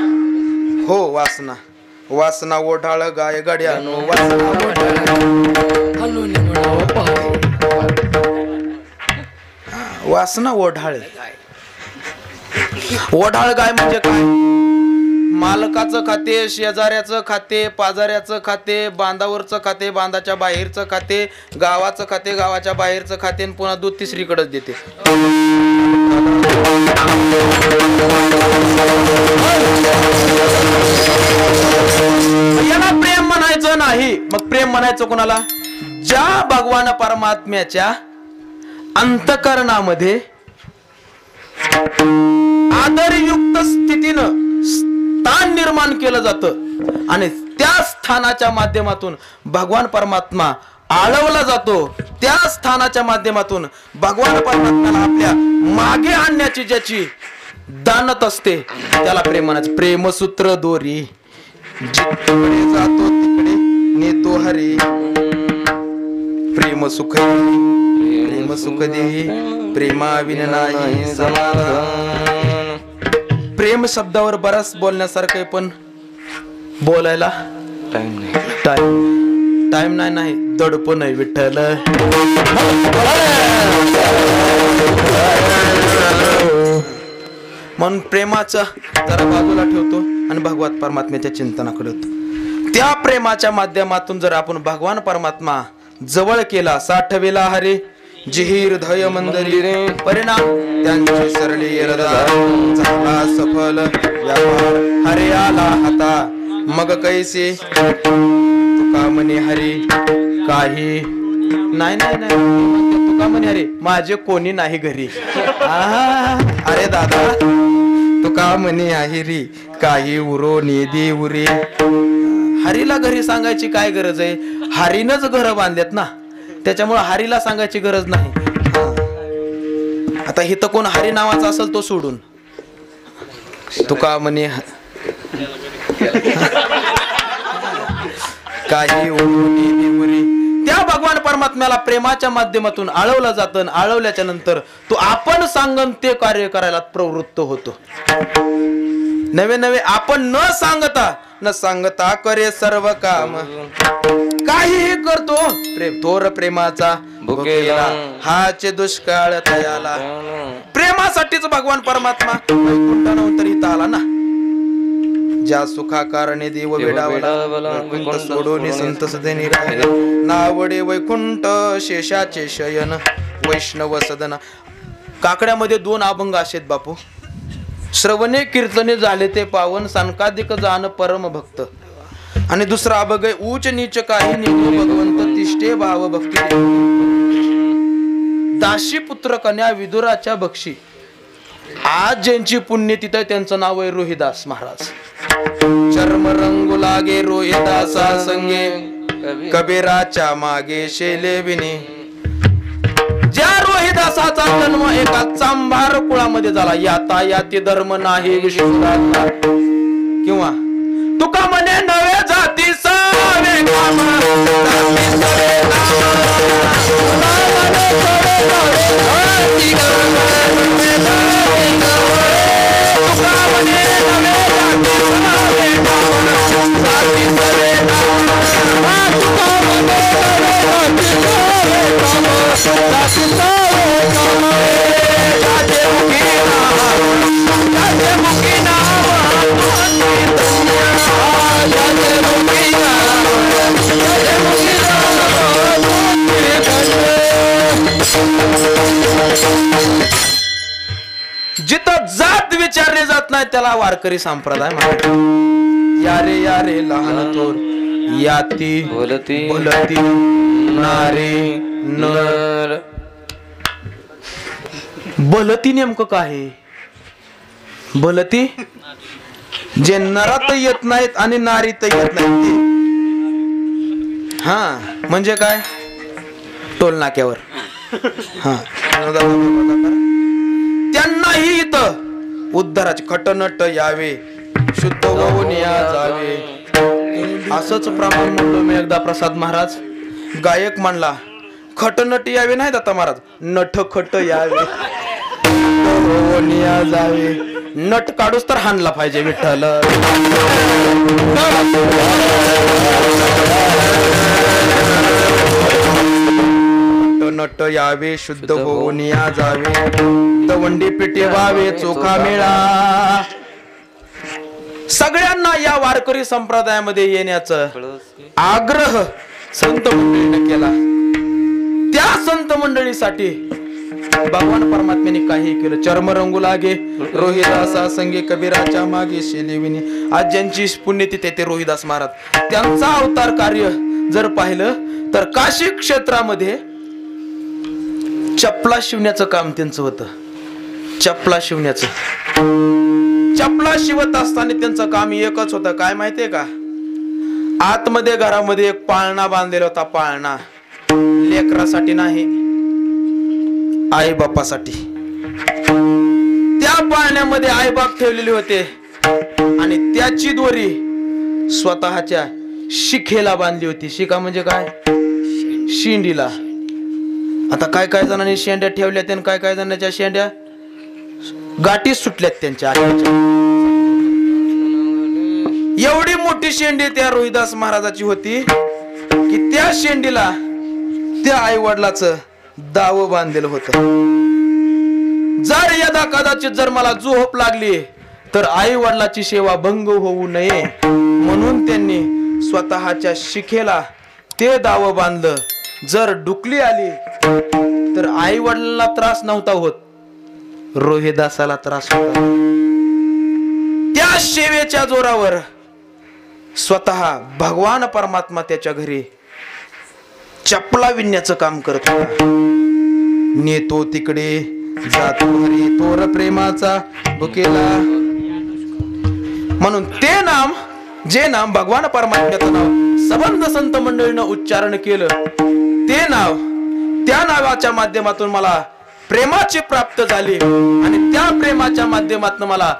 हो वासना. वासना ओढाळ गाय गड्यानो वासना वासना ओढाळ. ओढाळ गाय म्हणजे काय, मालकाचं खाते, शेजाऱ्याचं खाते, पाजाऱ्याचं खाते, बांधावरचं खाते, बांधाच्या बाहेरचं खाते, गावाचं खाते, गावाच्या बाहेरचं खाते आणि पुन्हा दूध तिसरीकडेच देते. याला प्रेम म्हणायचं नाही. मग प्रेम म्हणायचं कोणाला, ज्या भगवान परमात्म्याच्या अंतःकरणामध्ये आदरयुक्त स्थितीनं स्थान निर्माण केलं जातं आणि त्या स्थानाच्या माध्यमातून भगवान परमात्मा आळवला जातो. त्या स्थानाच्या माध्यमातून भगवान परमात्म्याला आपल्या मागे आणण्याची ज्याची दानत असते त्याला प्रेम म्हणायचं. प्रेमसूत्र दोरी जिकडे जातो तिकडे नेतो हरी. प्रेम सुख प्रेम सुख देही प्रेमा विन नाही समाधान. प्रेम शब्दावर बराच बोलण्यासारखं पण बोलायला टाइम नाही दडपण आहे. विठ्ठल म्हणून प्रेमाचं जरा बाजूला ठेवतो आणि भगवत परमात्म्याच्या चिंतनाकडे होतो. त्या प्रेमाच्या माध्यमातून जर आपण भगवान परमात्मा जवळ केला, साठवेला हरे जिहीर धय मंदरी परिणाम त्यांची सरली झाला सफल व्यापार. हरे आला आता मग कैसे तुका म्हणे हरी काही नाही तुका म्हणे हरे माझे कोणी नाही घरी. अरे दादा तुका म्हणे आहे काही उरो नेदी उरे. हरीला घरी सांगायची काय गरज आहे, हरीनच घर बांधलेत ना, त्याच्यामुळे हरीला सांगायची गरज नाही. आता हिथं कोण हरी नावाचा असेल तो सोडून तुका म्हणे काही त्या भगवान परमात्म्याला प्रेमाच्या माध्यमातून आळवलं जातं. आळवल्याच्या नंतर तो आपण सांगन ते कार्य करायला प्रवृत्त होतो. नवे नवे आपण न सांगता करे सर्व काम, काहीही करतो प्रेम थोर प्रेमाचा भुकेला हाचे दुष्काळ तयाला. प्रेमासाठीच भगवान परमात्मा वैकुंठानं तरी इथं आला ना. ज्या सुखा कारणे देव वेडावला वैकुंठ सोडून संत सदनी राहिला. नावडे वैकुंठ शेषाचे शयन वैष्णव सदन. काकड्यामध्ये 2 अभंग आहेत बापू. श्रवणे कीर्तने झाले ते पावन संकादिक जाण परम भक्त. आणि दुसरा अभंग आहे उच नीच काही निघू भगवंत तिष्ठे भाव भक्ती. दाशी पुत्र कन्या विदुराच्या बक्षी. आज ज्यांची पुण्यतिथी त्यांचं नाव आहे रोहिदास महाराज. चर्म रंगू लागे रोहिदासा संगे कबीराच्या मागे शेले विनी. ज्या रोहिदासाचा जन्म एका चांभार कुळामध्ये झाला. याता याती धर्म नाही विष्णुदाता. किंवा तुका म्हणे नवे जाती सावे काम जिथं जात विचारले जात नाही त्याला वारकरी संप्रदाय म्हणतात. यारे यारे लहान थोर याती बोलती नारी नर. बोलती नेमकं काय आहे? बोलती जे नरात येत नाहीत आणि नारीत येत नाहीत ते. हा म्हणजे काय? टोल नाक्यावर हा त्यांनाही इथं उद्धाराचे खटनट यावे शुद्ध होऊन या जावे. असंच प्रमाण म्हणलो मी एकदा प्रसाद महाराज. गायक म्हणला खटनट यावे नाही दाता महाराज, नठ खट यावे होऊन या जावे. नट काढूच तर हाणला पाहिजे विठ्ठल. नट यावे शुद्ध होऊन या जावे. दवंडी पिटे व्हावे चोखा मेळा. सगळ्यांना या वारकरी संप्रदायामध्ये येण्याचं आग्रह संत मंडळीने केला. त्या संत मंडळीसाठी भगवान परमात्म्याने काही केलं. चर्म रंगू लागे रोहिदासा संगे कबीराच्या मागे शेलेविनी. आज ज्यांची पुण्यतिथी ते रोहिदास महाराज. त्यांचा अवतार कार्य जर पाहिलं तर काशी क्षेत्रामध्ये चपला शिवण्याचं काम त्यांचं होतं. चपला शिवण्याचं. चपला शिवत असताना त्यांचं काम एकच होतं. काय माहितीये का? आतमध्ये घरामध्ये एक पाळणा बांधलेला होता. पाळणा लेकरासाठी नाही, आई बापासाठी. त्या पाळण्यामध्ये आई बाप ठेवलेले होते आणि त्याची दोरी स्वतःच्या शिखेला बांधली होती. शिखा म्हणजे काय? शेंडीला. आता काय काय जणांनी शेंड्या ठेवल्या आणि काय काय जणांच्या शेंड्या गाठी सुटल्यात त्यांच्या. एवढी मोठी शेंडी त्या रोहिदास महाराजाची होती की त्या शेंडीला त्या आई वडिलाचं दाव बांधलेलं होतं. जर यदा कदाचित जर मला झोप लागली तर आई वडिलाची सेवा भंग होऊ नये म्हणून त्यांनी स्वतःच्या शिखेला ते दाव बांधलं. जर डुकली आली तर आई वडिलांना त्रास नव्हता होत, रोहिदासाला त्रास होता. त्या सेवेच्या जोरावर स्वतः भगवान परमात्मा त्याच्या घरी चपला विणण्याचं काम करत होता. नेतो तिकडे जातो हरी तोर प्रेमाचा भुकेला. म्हणून ते नाम, जे नाम भगवान परमात्म्याचं नाव सबंध संत मंडळीनं उच्चारण केलं, ते नाव, त्या नावाच्या माध्यमातून मला प्रेमाची प्राप्त झाली आणि त्या प्रेमाच्या माध्यमातून मला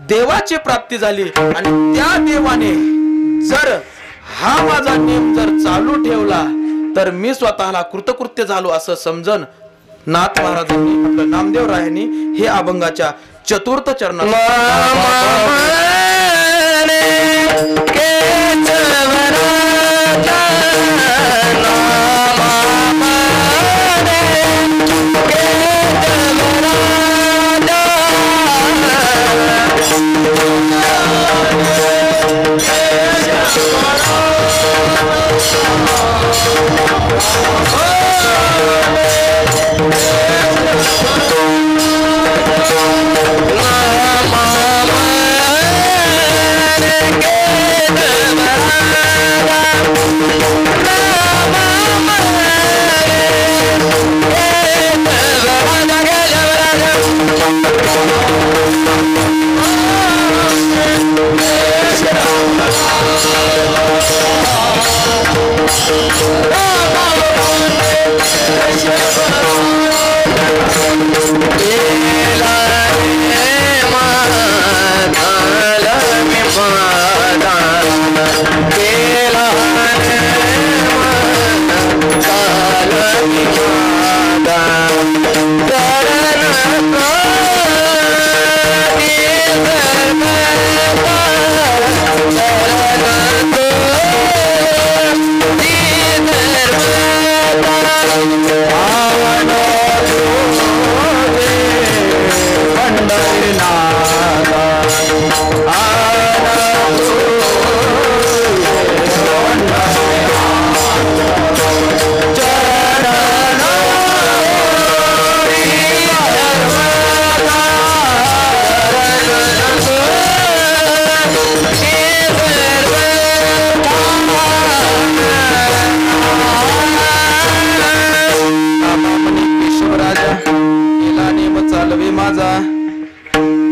देवाची प्राप्ती झाली आणि त्या देवाने जर हा माझा नियम जर चालू ठेवला तर मी स्वतःला कृतकृत्य झालो असं समजून नाथ महाराजांनी आपलं नामदेव रायांनी हे अभंगाच्या चतुर्थ चरणात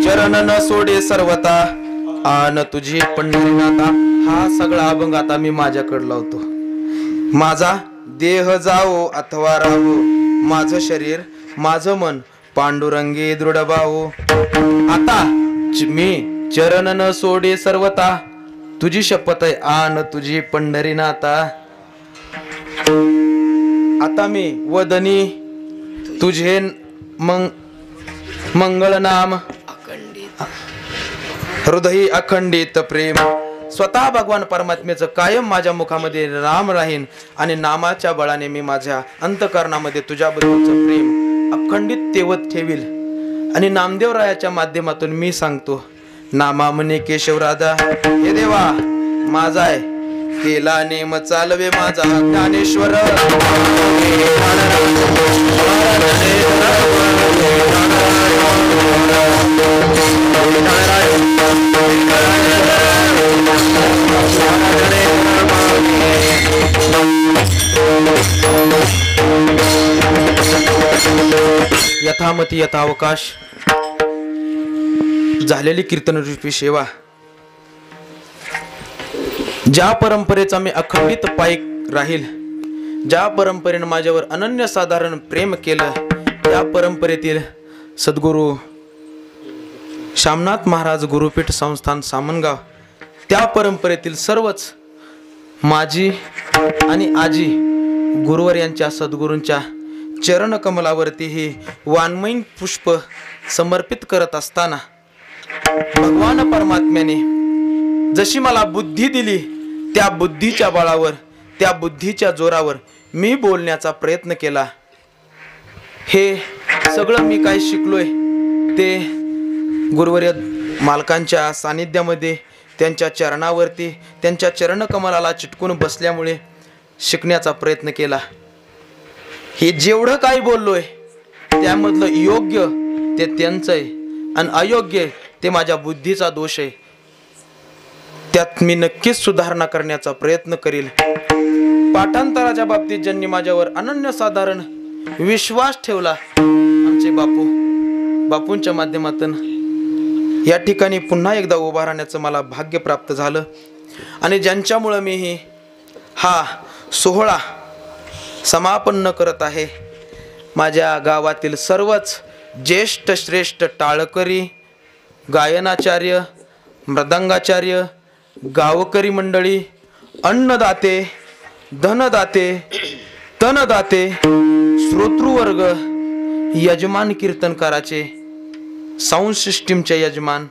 चरण न सोडे सर्वता आन तुझी पंढरीनाथा. हा सगळा अभंग आता मी माझ्याकडे लावतो. माझा देह जावो अथवा राहो, माझं शरीर माझं मन पांडुरंगी दृढ भावो. आता मी चरण न सोडे सर्वता, तुझी शपथ आहे आन तुझी पंढरीनाथा. आता मी वदनी तुझे मंगळ नाम, हृदयी अखंडित प्रेम. स्वतः भगवान परमात्म्याचं कायम माझ्या मुखामध्ये राम राहीन आणि नामाच्या बळाने मी माझ्या अंतकरणामध्ये तुझ्याबद्दलचं प्रेम अखंडित तेवत ठेवील. आणि नामदेव रायाच्या माध्यमातून मी सांगतो, नामा म्हणे केशव राधा हे देवा माझा आहे, केला नेम चालवे माझा ज्ञानेश्वर. यथामती यथावकाश झालेली कीर्तन रूपी सेवा, ज्या परंपरेचा मी अखंडित पायी राहील, ज्या परंपरेने माझ्यावर अनन्य साधारण प्रेम केलं, त्या परंपरेतील सद्गुरू शामनाथ महाराज गुरुपीठ संस्थान सामनगाव, त्या परंपरेतील सर्वच माझी आणि आजी गुरुवर यांच्या सद्गुरूंच्या चरण कमलावरती ही वान्मयीन पुष्प समर्पित करत असताना भगवान परमात्म्याने जशी मला बुद्धी दिली, त्या बुद्धीच्या बळावर, त्या बुद्धीच्या जोरावर मी बोलण्याचा प्रयत्न केला. हे सगळं मी काय शिकलोय ते गुरुवर्य मालकांच्या सानिध्यामध्ये त्यांच्या चरणावरती, त्यांच्या चरणकमलाला चिटकून बसल्यामुळे शिकण्याचा प्रयत्न केला. हे जेवढं काही बोललोय त्यामधलं योग्य ते त्यांचं आहे आणि अयोग्य ते माझ्या बुद्धीचा दोष आहे. त्यात मी नक्कीच सुधारणा करण्याचा प्रयत्न करील. पाठांतराच्या बाबतीत ज्यांनी माझ्यावर अनन्यसाधारण विश्वास ठेवला, आमचे बापूंच्या माध्यमातून या ठिकाणी पुन्हा एकदा उभा राहण्याचं मला भाग्य प्राप्त झालं. आणि ज्यांच्यामुळं मी हा सोहळा समापन करत आहे, माझ्या गावातील सर्वच ज्येष्ठ श्रेष्ठ टाळकरी, गायनाचार्य, मृदंगाचार्य, गावकरी मंडळी, अन्नदाते, धनदाते, तनदाते, श्रोतृवर्ग, यजमान कीर्तनकाराचे, साऊंड सिस्टीमचे यजमान,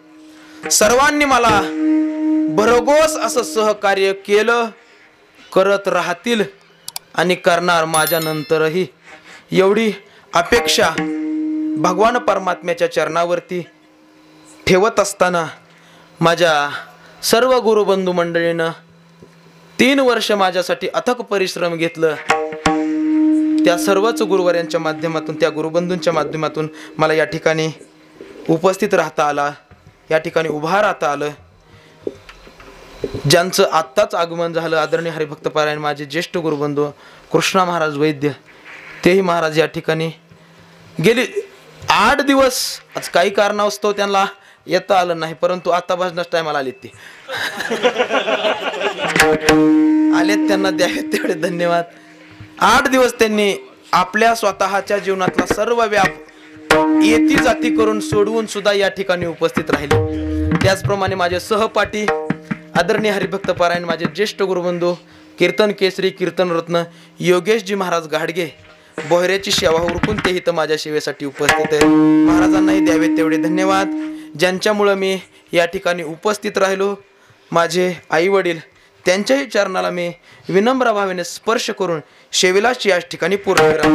सर्वांनी मला भरघोस असं सहकार्य केलं, करत राहतील आणि करणार माझ्या नंतरही, एवढी अपेक्षा भगवान परमात्म्याच्या चरणावरती ठेवत असताना माझ्या सर्व गुरुबंधू मंडळीनं 3 वर्ष माझ्यासाठी अथक परिश्रम घेतलं. त्या सर्वच गुरुवर्यांच्या माध्यमातून, त्या गुरुबंधूंच्या माध्यमातून मला या ठिकाणी उपस्थित राहता आला, या ठिकाणी उभा राहता आलं. ज्यांचं आत्ताच आगमन झालं, आदरणीय हरिभक्तपरायण माझे ज्येष्ठ गुरुबंधू कृष्णा महाराज वैद्य, तेही महाराज या ठिकाणी गेले 8 दिवस. आज काही कारणास्तव त्यांना येता आलं नाही, परंतु आता भजनाच टायमाला आलेत ते आलेत. त्यांना द्यावेत तेवढे धन्यवाद. 8 दिवस त्यांनी आपल्या स्वतःच्या जीवनातला सर्व व्याप येती जाती करून सोडवून सुद्धा या ठिकाणी उपस्थित राहिले. त्याचप्रमाणे माझे सहपाठी आदरणीय हरिभक्तपरायण माझे ज्येष्ठ गुरुबंधू कीर्तन केसरी, कीर्तन रत्न योगेशजी महाराज गाडगे, बोहऱ्याची सेवा उरकून तेही तर माझ्या सेवेसाठी उपस्थित आहे. महाराजांनाही द्यावेत तेवढे धन्यवाद, ज्यांच्यामुळं मी या ठिकाणी उपस्थित राहिलो. माझे आई वडील, त्यांच्याही चरणाला मी विनम्र भावेने स्पर्श करून सेवेलाच या ठिकाणी पूर्ण करा.